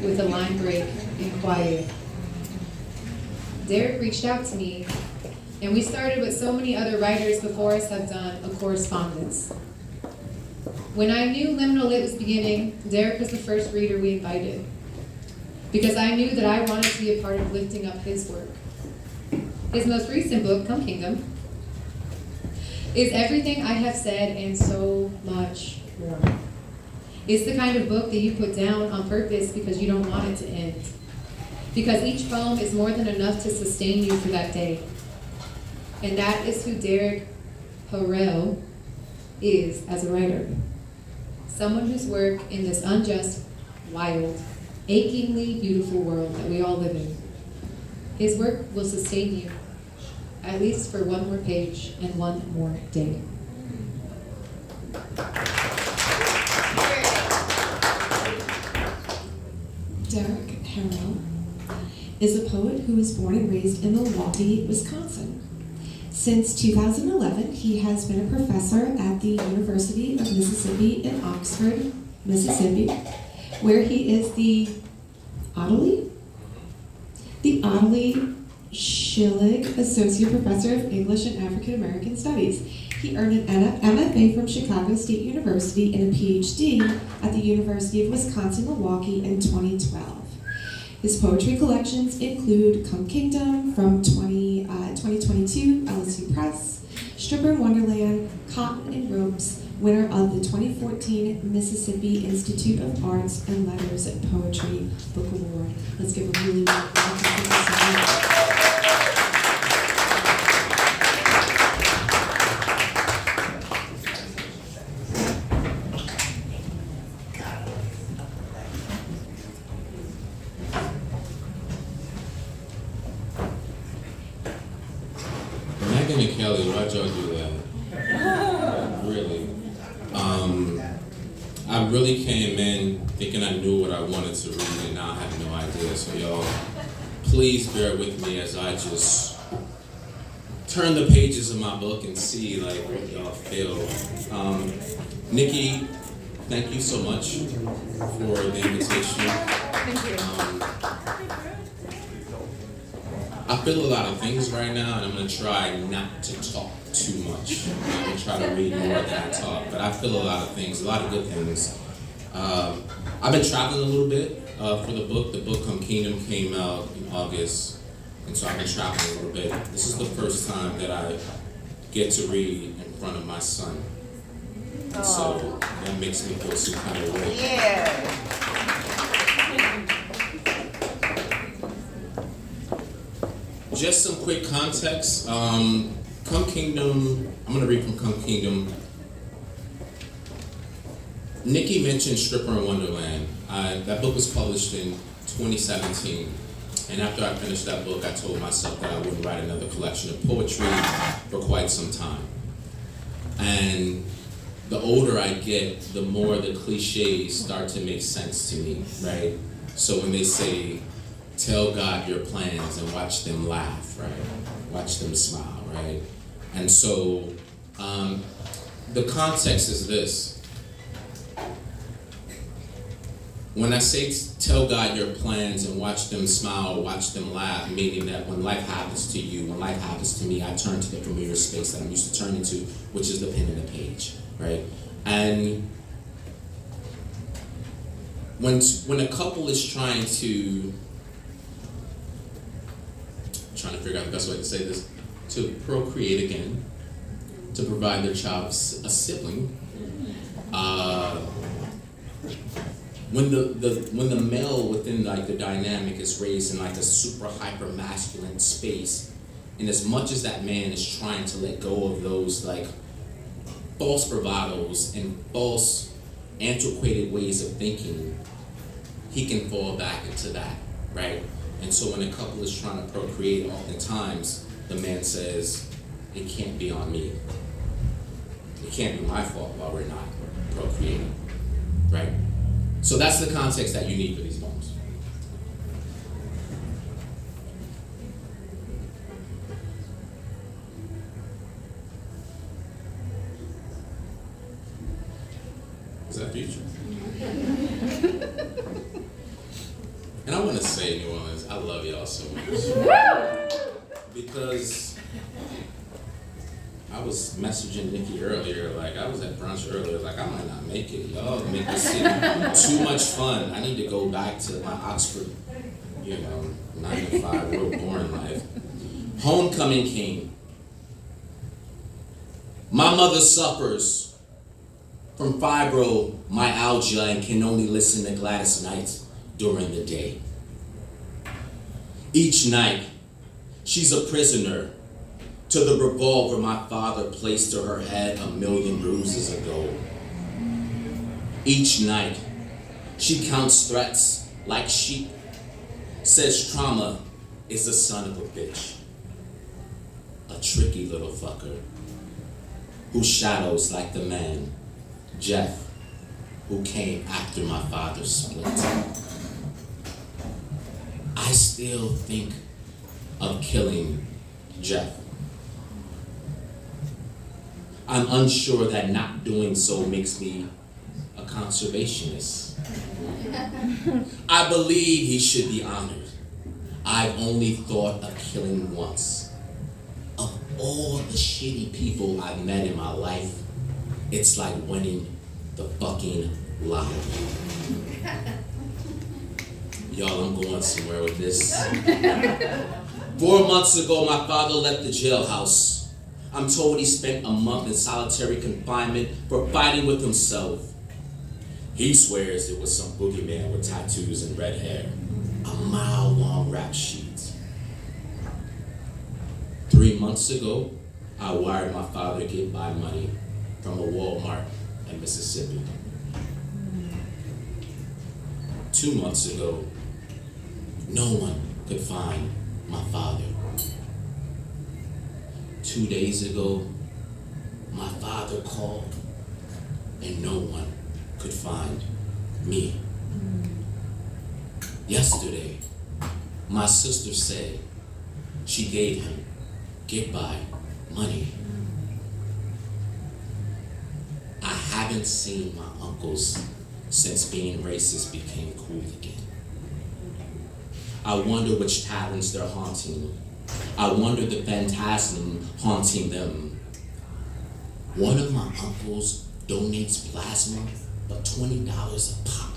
with a line break in quiet. Derrick reached out to me, and we started what so many other writers before us have done, a correspondence. When I knew Liminal Lit was beginning, Derrick was the first reader we invited, because I knew that I wanted to be a part of lifting up his work. His most recent book, Come Kingdom, is everything I have said and so much more. It's the kind of book that you put down on purpose because you don't want it to end, because each poem is more than enough to sustain you for that day. And that is who Derrick Harriell is as a writer. Someone whose work in this unjust, wild, achingly beautiful world that we all live in. His work will sustain you, at least for one more page and one more day. Derrick Harriell is a poet who was born and raised in Milwaukee, Wisconsin. Since 2011, he has been a professor at the University of Mississippi in Oxford, Mississippi, where he is the Ottilie Schillig Associate Professor of English and African American Studies. He earned an MFA from Chicago State University and a PhD at the University of Wisconsin-Milwaukee in 2012. His poetry collections include Come Kingdom from 2022 LSU Press, Stripper in Wonderland, Cotton and Ropes, winner of the 2014 Mississippi Institute of Arts and Letters Poetry Book Award. Let's give a really warm welcome. Meghan and Kelly, why'd y'all do that? Really? I really came in thinking I knew what I wanted to read, and now I have no idea. So y'all, please bear with me as I just turn the pages of my book and see like what y'all feel. Nikki, thank you so much for the invitation. Thank you. I feel a lot of things right now, and I'm gonna try not to talk too much. I'm gonna try to read more than I talk, but I feel a lot of things, a lot of good things. I've been traveling a little bit for the book. The book Come Kingdom came out in August, and so I've been traveling a little bit. This is the first time that I get to read in front of my son. And so that makes me feel some kind of way. Yeah. Just some quick context. Come Kingdom, I'm going to read from Come Kingdom. Nikki mentioned Stripper in Wonderland. That book was published in 2017. And after I finished that book, I told myself that I wouldn't write another collection of poetry for quite some time. And the older I get, the more the cliches start to make sense to me, right? So when they say, tell God your plans and watch them laugh, right? Watch them smile, right? And so the context is this. When I say tell God your plans and watch them smile, watch them laugh, meaning that when life happens to you, when life happens to me, I turn to the familiar space that I'm used to turning to, which is the pen and the page, right? And when a couple is trying to figure out the best way to say this. to procreate again, to provide their child a sibling. When the male within like the dynamic is raised in like a super hyper masculine space, and as much as that man is trying to let go of those like false bravados and false antiquated ways of thinking, he can fall back into that, right? And so when a couple is trying to procreate, oftentimes the man says, it can't be on me. It can't be my fault while we're not procreating, right? So that's the context that you need for these poems. Is that future? And I want to say, New Orleans, I love y'all so much. Because I was messaging Nikki earlier, like I was at brunch earlier, like I might not make it. Y'all make this city too much fun. I need to go back to my Oxford, 9 to 5, real boring life. Homecoming came. My mother suffers from fibromyalgia and can only listen to Gladys Knight during the day. Each night, she's a prisoner to the revolver my father placed to her head 1,000,000 bruises ago. Each night, she counts threats like sheep, says trauma is the son of a bitch. A tricky little fucker who shadows like the man, Jeff, who came after my father's split. I still think of killing Jeff. I'm unsure that not doing so makes me a conservationist. I believe he should be honored. I've only thought of killing once. Of all the shitty people I've met in my life, it's like winning the fucking lottery. Y'all, I'm going somewhere with this. 4 months ago, my father left the jailhouse. I'm told he spent a month in solitary confinement for fighting with himself. He swears it was some boogeyman with tattoos and red hair. A mile-long rap sheet. 3 months ago, I wired my father to get by money from a Walmart in Mississippi. 2 months ago, no one could find my father. 2 days ago, my father called and no one could find me. Yesterday, my sister said she gave him get-by money. I haven't seen my uncles since being racist became cool again. I wonder which taverns they're haunting. I wonder the phantasm haunting them. One of my uncles donates plasma, but $20 a pop.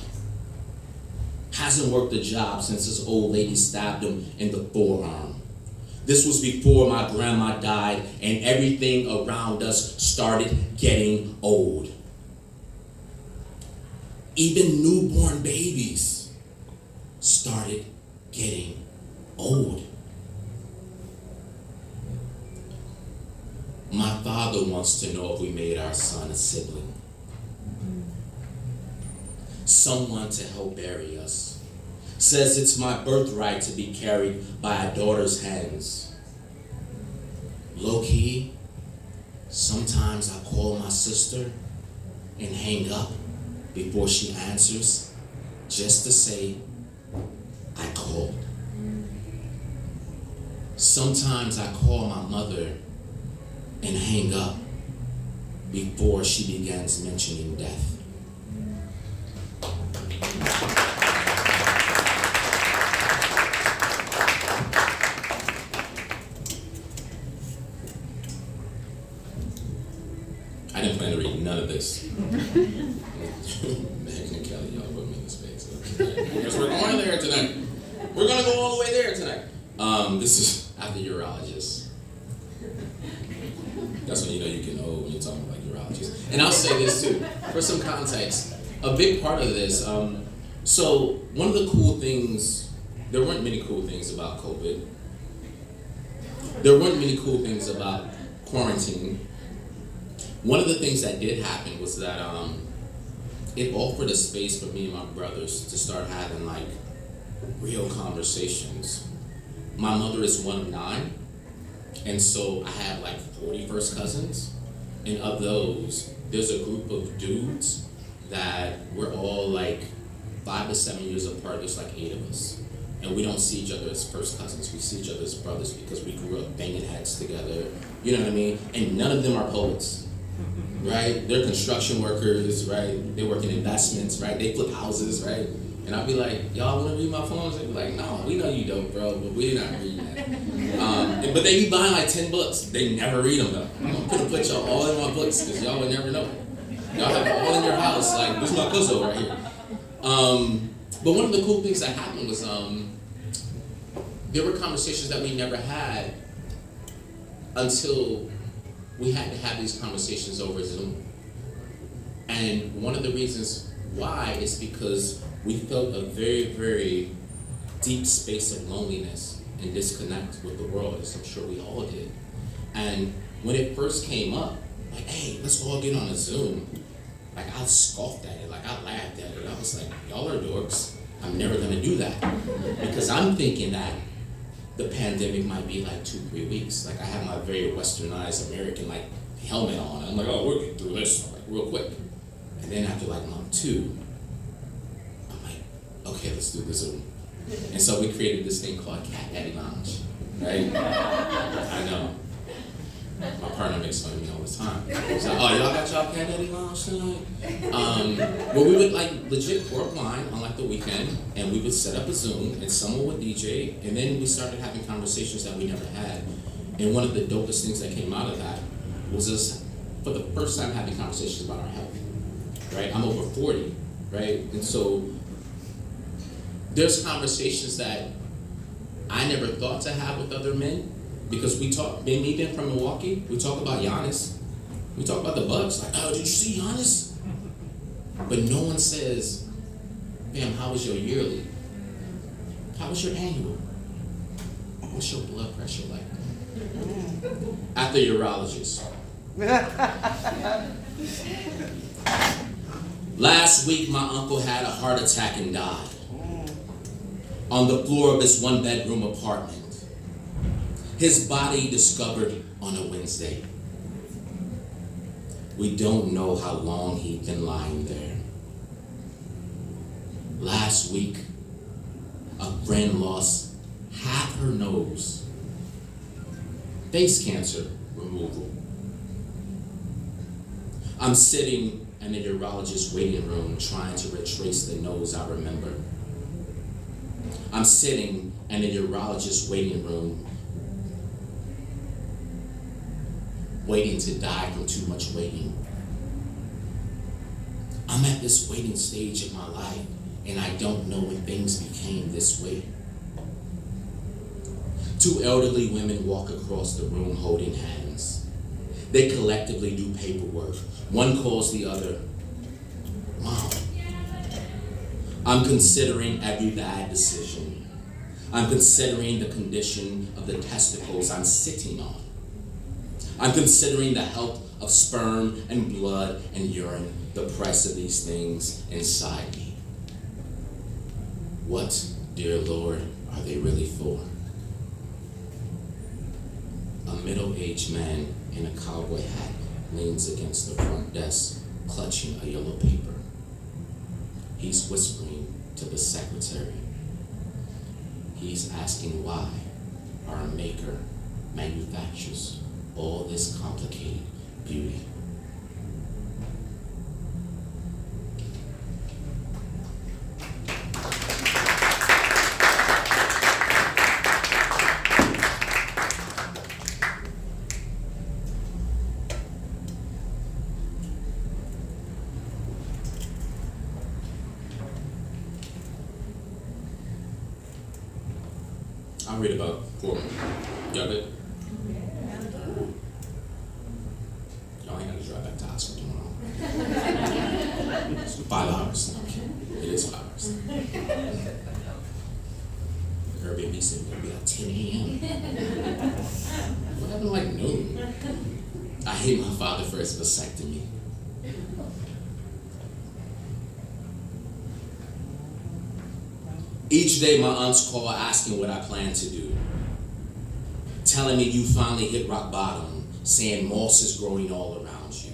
Hasn't worked a job since this old lady stabbed him in the forearm. This was before my grandma died and everything around us started getting old. Even newborn babies started getting old. My father wants to know if we made our son a sibling. Someone to help bury us. Says it's my birthright to be carried by a daughter's hands. Low-key, sometimes I call my sister and hang up before she answers, just to say, I called. Sometimes I call my mother and hang up before she begins mentioning death. I didn't plan to read none of this. Meghan and Kelly, y'all put me in the space. I guess we're going there tonight. We're gonna go all the way there tonight. This is After Urologist. That's when you know you get old, when you're talking about urologists. And I'll say this too, for some context, a big part of this, so one of the cool things, there weren't many cool things about COVID. There weren't many cool things about quarantine. One of the things that did happen was that it offered a space for me and my brothers to start having like real conversations. My mother is one of 9, and so I have like 40 first cousins, and of those, there's a group of dudes that we're all like 5 to 7 years apart. There's like 8 of us, and we don't see each other as first cousins. We see each other as brothers because we grew up banging heads together. You know what I mean? And none of them are poets, right? They're construction workers, right? They work in investments, right? They flip houses, right? And I'll be like, y'all want to read my poems? They'd be like, no, we know you don't, bro, but we're not reading that. But they be buying like 10 books. They never read them, though. I'm going to put y'all all in my books because y'all would never know. Y'all have it all in your house. Like, this is my puzzle right here. But one of the cool things that happened was there were conversations that we never had until we had to have these conversations over Zoom. And one of the reasons why is because we felt a very, very deep space of loneliness and disconnect with the world, as I'm sure we all did. And when it first came up, like, hey, let's all get on a Zoom, like I scoffed at it, like I laughed at it. I was like, y'all are dorks. I'm never gonna do that. Because I'm thinking that the pandemic might be like 2-3 weeks. Like I have my very westernized American like helmet on. I'm like, oh, we'll get through this like real quick. And then after like month 2, I'm like, okay, let's do the Zoom. And so we created this thing called Cat Daddy Lounge, right? I know. My partner makes fun of me all the time. He's like, oh, y'all got y'all Cat Daddy Lounge tonight? But we would like legit pour wine on like the weekend, and we would set up a Zoom, and someone would DJ, and then we started having conversations that we never had. And one of the dopest things that came out of that was us, for the first time, having conversations about our health, right? I'm over 40, right? And so there's conversations that I never thought to have with other men. Because we talk, me being from Milwaukee, we talk about Giannis. We talk about the Bucks, like, oh, did you see Giannis? But no one says, fam, how was your yearly? How was your annual? What's your blood pressure like? At the urologist. Last week, my uncle had a heart attack and died on the floor of his 1-bedroom apartment. His body discovered on a Wednesday. We don't know how long he'd been lying there. Last week, a friend lost half her nose. Face cancer removal. I'm sitting in the urologist's waiting room trying to retrace the nose I remember. I'm sitting in the urologist's waiting room waiting to die from too much waiting. I'm at this waiting stage in my life, and I don't know when things became this way. 2 elderly women walk across the room holding hands. They collectively do paperwork. One calls the other, Mom. I'm considering every bad decision. I'm considering the condition of the testicles I'm sitting on. I'm considering the health of sperm and blood and urine, the price of these things inside me. What, dear Lord, are they really for? A middle-aged man in a cowboy hat leans against the front desk, clutching a yellow paper. He's whispering to the secretary. He's asking why our maker manufactures all this complicated beauty. I'll read about 4 more. Y'all good? up in like noon. I hate my father for his vasectomy. Each day my aunts call asking what I plan to do. Telling me you finally hit rock bottom, saying moss is growing all around you.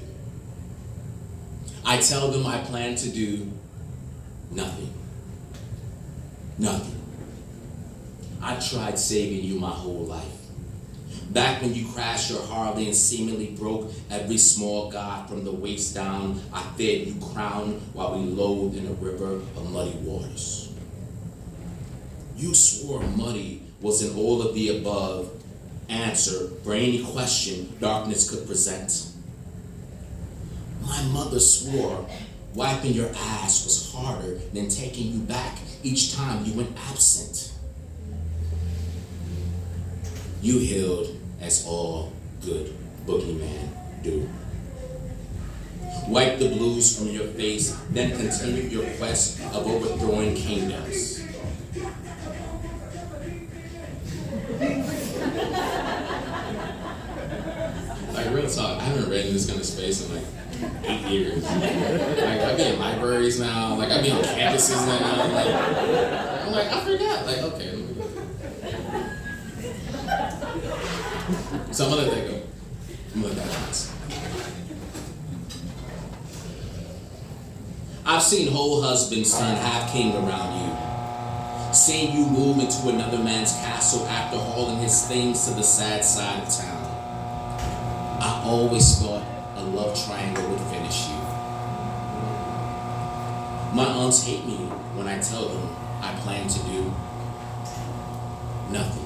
I tell them I plan to do nothing. Nothing. I tried saving you my whole life. Back when you crashed your Harley and seemingly broke every small god from the waist down, I fed you crown while we loathed in a river of muddy waters. You swore muddy was an all of the above answer for any question darkness could present. My mother swore wiping your ass was harder than taking you back each time you went absent. You healed as all good boogeyman do. Wipe the blues from your face, then continue your quest of overthrowing kingdoms. Like, real talk, I haven't read in this kind of space in like 8 years. Like, I be in libraries now, like I be on campuses now, like, I'm like, I forgot, like, okay, let me go. So I'm gonna let that go. I'm gonna let that pass. I've seen whole husbands turn half king around you. Seen you move into another man's castle after hauling his things to the sad side of town. I always thought a love triangle would finish you. My aunts hate me when I tell them I plan to do nothing.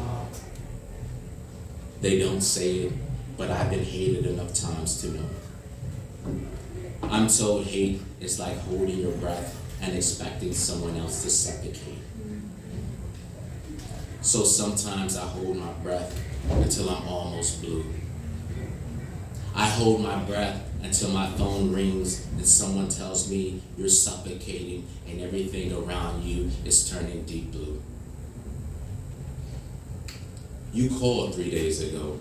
They don't say it, but I've been hated enough times to know. I'm told hate is like holding your breath and expecting someone else to suffocate. So sometimes I hold my breath until I'm almost blue. I hold my breath until my phone rings and someone tells me you're suffocating and everything around you is turning deep blue. You called 3 days ago.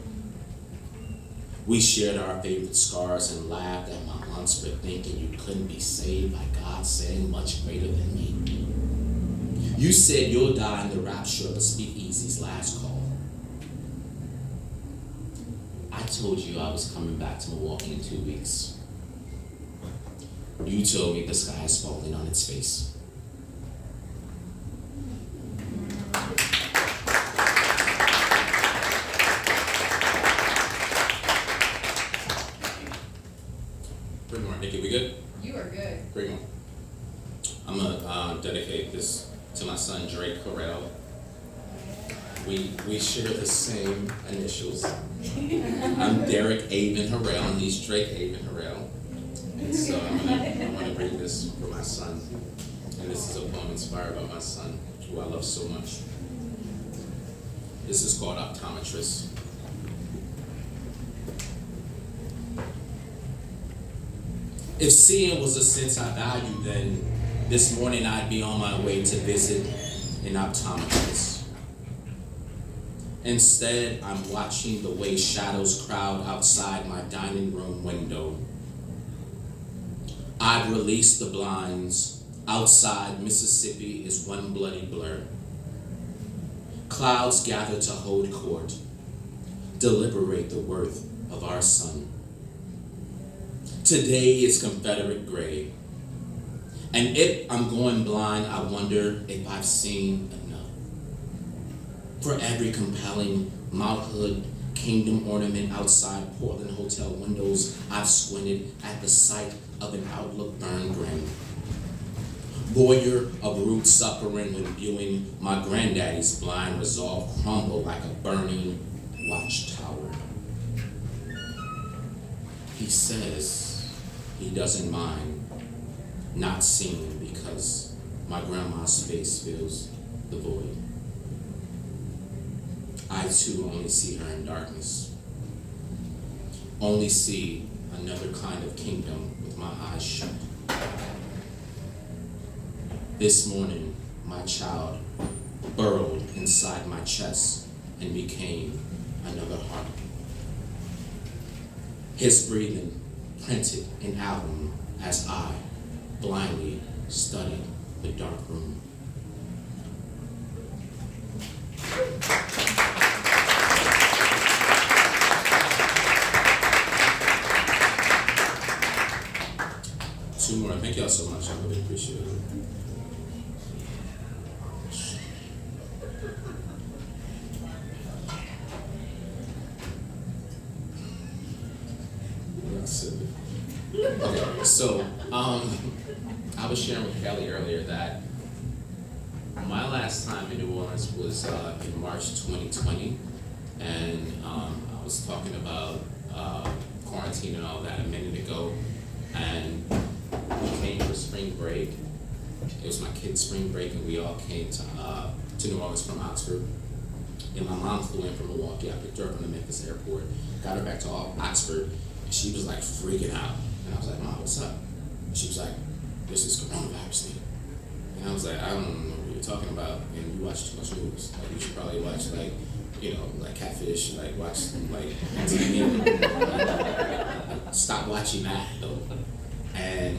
We shared our favorite scars and laughed at my aunts for thinking you couldn't be saved by God saying much greater than me. You said you'll die in the rapture of a Speakeasy's last call. I told you I was coming back to Milwaukee in 2 weeks. You told me the sky is falling on its face. Bring more, Nikki, we good? You are good. Bring more. I'm gonna dedicate this to my son, Derrick Harriell. We share the same initials. I'm Derrick Avon Harriell, and he's Drake Avon Harriell. And so I'm gonna read this for my son. And this is a poem inspired by my son, who I love so much. This is called Optometrist. If seeing was a sense I valued, then this morning I'd be on my way to visit an optometrist. Instead, I'm watching the way shadows crowd outside my dining room window. I've released the blinds. Outside, Mississippi is one bloody blur. Clouds gather to hold court, deliberate the worth of our son. Today is Confederate gray. And if I'm going blind, I wonder if I've seen enough. For every compelling Mount Hood kingdom ornament outside Portland hotel windows, I've squinted at the sight of an outlook burned grim. Voyeur of rude suffering when viewing my granddaddy's blind resolve crumble like a burning watchtower. He says he doesn't mind not seeing because my grandma's face fills the void. I too only see her in darkness. Only see another kind of kingdom with my eyes shut. This morning, my child burrowed inside my chest and became another heart. his breathing printed in album as I blindly studied the dark room. Two more. Thank y'all so much. I really appreciate it. Okay, so I was sharing with Kelly earlier that my last time in New Orleans was in March 2020, and I was talking about quarantine and all that a minute ago, and we came for spring break. It was my kids' spring break, and we all came to New Orleans from Oxford. And my mom flew in from Milwaukee. I picked her up from the Memphis airport, got her back to Oxford, and she was like freaking out. And I was like, Mom, what's up? And she was like, this is coronavirus thing. And I was like, I don't know what you're talking about. And you watch too much news. Like, you should probably watch, like, you know, like Catfish, like watch, like, TV. Stop watching that, though. And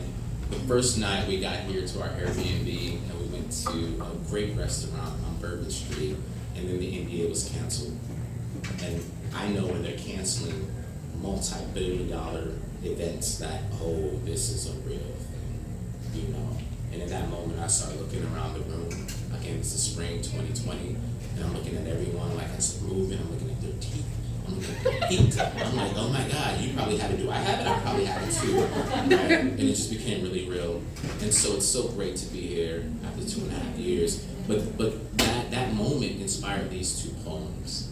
the first night we got here to our Airbnb, and we went to a great restaurant on Bourbon Street, and then the NBA was canceled. And I know when they're canceling multi-billion-dollar events that, oh, this is a real thing, you know. And in that moment, I started looking around the room. Again, this is spring 2020, and I'm looking at everyone like it's moving. I'm looking at their teeth. I'm looking at their feet. I'm like, oh my God, you probably had it. Do I have it? I probably had it too. Right? And it just became really real. And so it's so great to be here after 2.5 years. But that moment inspired these two poems.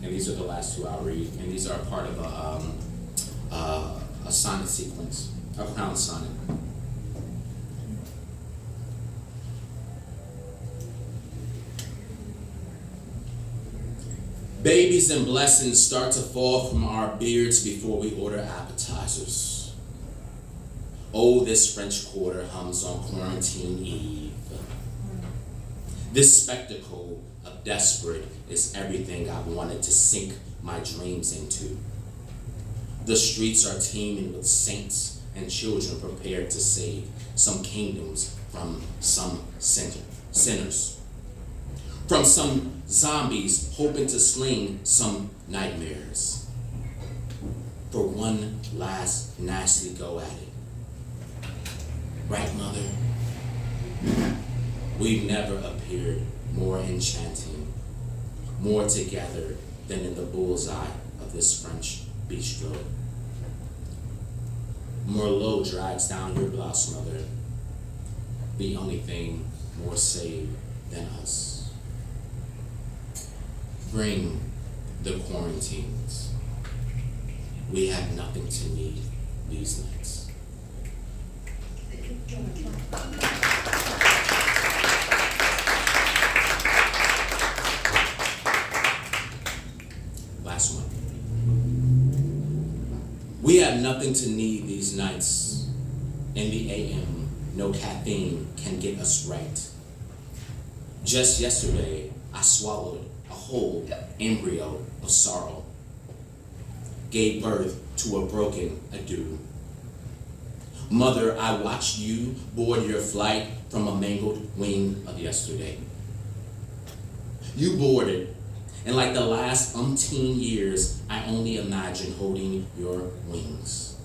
And these are the last two I'll read. And these are part of a sonnet sequence, a crown sonnet. Babies and blessings start to fall from our beards before we order appetizers. Oh, this French Quarter hums on quarantine eve. This spectacle of desperate is everything I wanted to sink my dreams into. The streets are teeming with saints and children prepared to save some kingdoms from some sinners. From some zombies hoping to sling some nightmares. For one last nasty go at it. Right, Mother? We've never appeared more enchanting, more together than in the bullseye of this French bistro. Merlot drags down your blouse, Mother, the only thing more saved than us. Bring the quarantines. We have nothing to need these nights. Last one. We have nothing to need these nights. In the AM, no caffeine can get us right. Just yesterday, I swallowed a whole embryo of sorrow. Gave birth to a broken adieu. Mother, I watched you board your flight from a mangled wing of yesterday. You boarded, and like the last umpteen years, I only imagine holding your wings.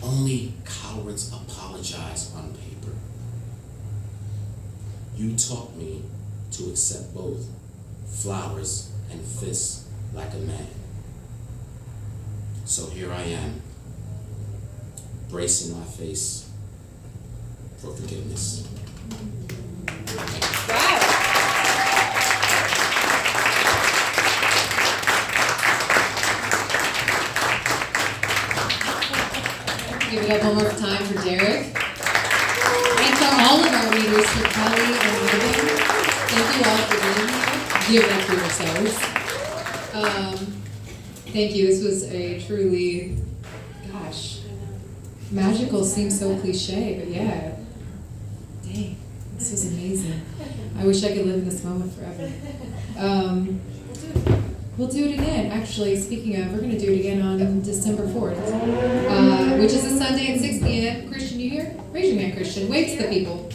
Only cowards apologize on paper. You taught me to accept both flowers and fists like a man. So here I am, bracing my face for forgiveness. Give it up one more time for Derrick. And to all of our readers, for Kelly and Megan. Thank you all for being here. Give it up for yourselves. Thank you. This was a truly, gosh, magical seems so cliche, but yeah. Dang, this was amazing. I wish I could live in this moment forever. We'll do it again. Actually, speaking of, we're going to do it again on December 4th, which is a Sunday at 6 p.m. Christian, you here? Raise your hand, Christian. Wave to the people.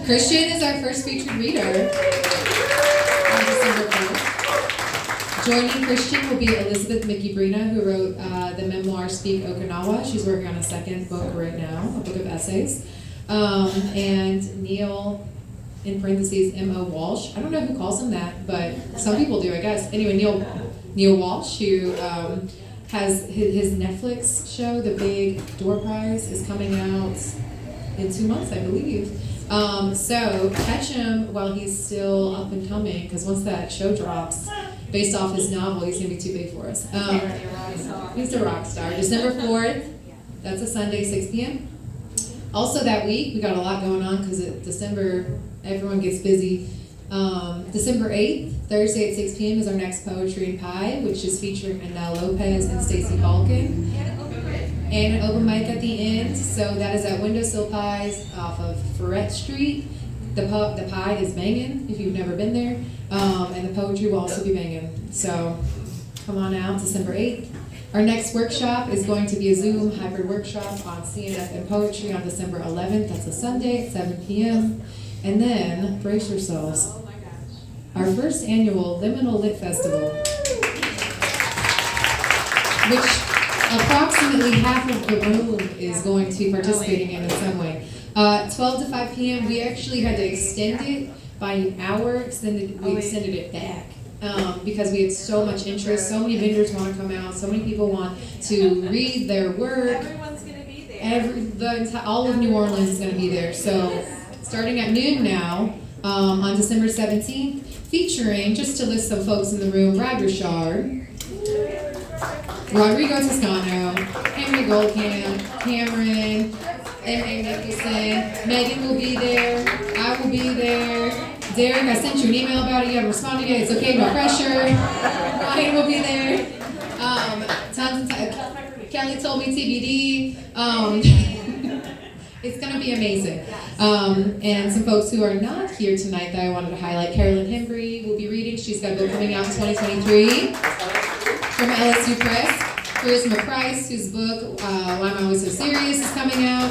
Christian is our first featured reader on December 4th. Joining Christian will be Elizabeth Mickey Brina, who wrote the memoir Speak Okinawa. She's working on a second book right now, a book of essays. And Neil, in parentheses, M.O. Walsh. I don't know who calls him that, but some people do, I guess. Anyway, Neil Walsh, who has his Netflix show, The Big Door Prize, is coming out in 2 months, I believe. So catch him while he's still up and coming, because once that show drops, based off his novel, he's going to be too big for us. He's a rock star. December 4th, that's a Sunday, 6 p.m. Also that week, we got a lot going on because December, everyone gets busy. December 8th, Thursday at 6 p.m. is our next Poetry and Pie, which is featuring Anel Lopez and Stacey Balkin. And an open mic at the end. So that is at Windowsill Pies off of Ferret Street. The pie is banging if you've never been there. And the poetry will also be banging. So come on out December 8th. Our next workshop is going to be a Zoom hybrid workshop on CNF and poetry on December 11th. That's a Sunday at 7 p.m. And then, brace yourselves, our first annual Liminal Lit Festival, which approximately half of the room is going to be participating in some way. 12 to 5 p.m., we actually had to extend it by an hour. We extended it back. Because we had so much interest, so many vendors want to come out, so many people want to read their work. Everyone's going to be there. All of New Orleans is going to be there. So starting at noon now, on December 17th, featuring, just to list some folks in the room, Brad Richard, Rodrigo Toscano, Henry Goldcamp, Cameron, M.A. Nicholson, Megan will be there, I will be there. Derrick, I sent you an email about it. You haven't responded yet. It's okay, no pressure. Ryan will be there. Kelly told me TBD. It's going to be amazing. And some folks who are not here tonight that I wanted to highlight. Carolyn Hembry will be reading. She's got a book coming out in 2023 from LSU Press. Charisma Price, whose book, Why Am I Always So Serious, is coming out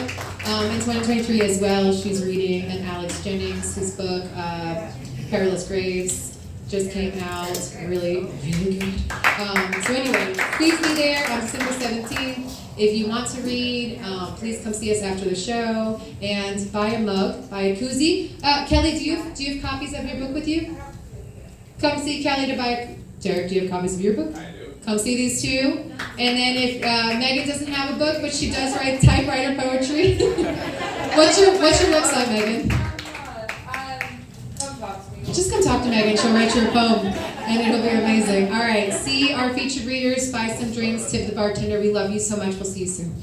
in 2023 as well. She's reading, and Alex Jennings, whose book, Perilous Graves, just came out. Really, really good. So anyway, please be there on December 17th. If you want to read, please come see us after the show and buy a mug, buy a koozie. Kelly, do you have copies of your book with you? Come see Kelly to buy a... Derrick, do you have copies of your book? I do. Come see these two. And then if Megan doesn't have a book, but she does write typewriter poetry. What's your website, Megan? Come talk to me. Just come talk to Megan. She'll write you a poem, and it'll be amazing. All right, see our featured readers, buy some drinks, tip the bartender. We love you so much. We'll see you soon.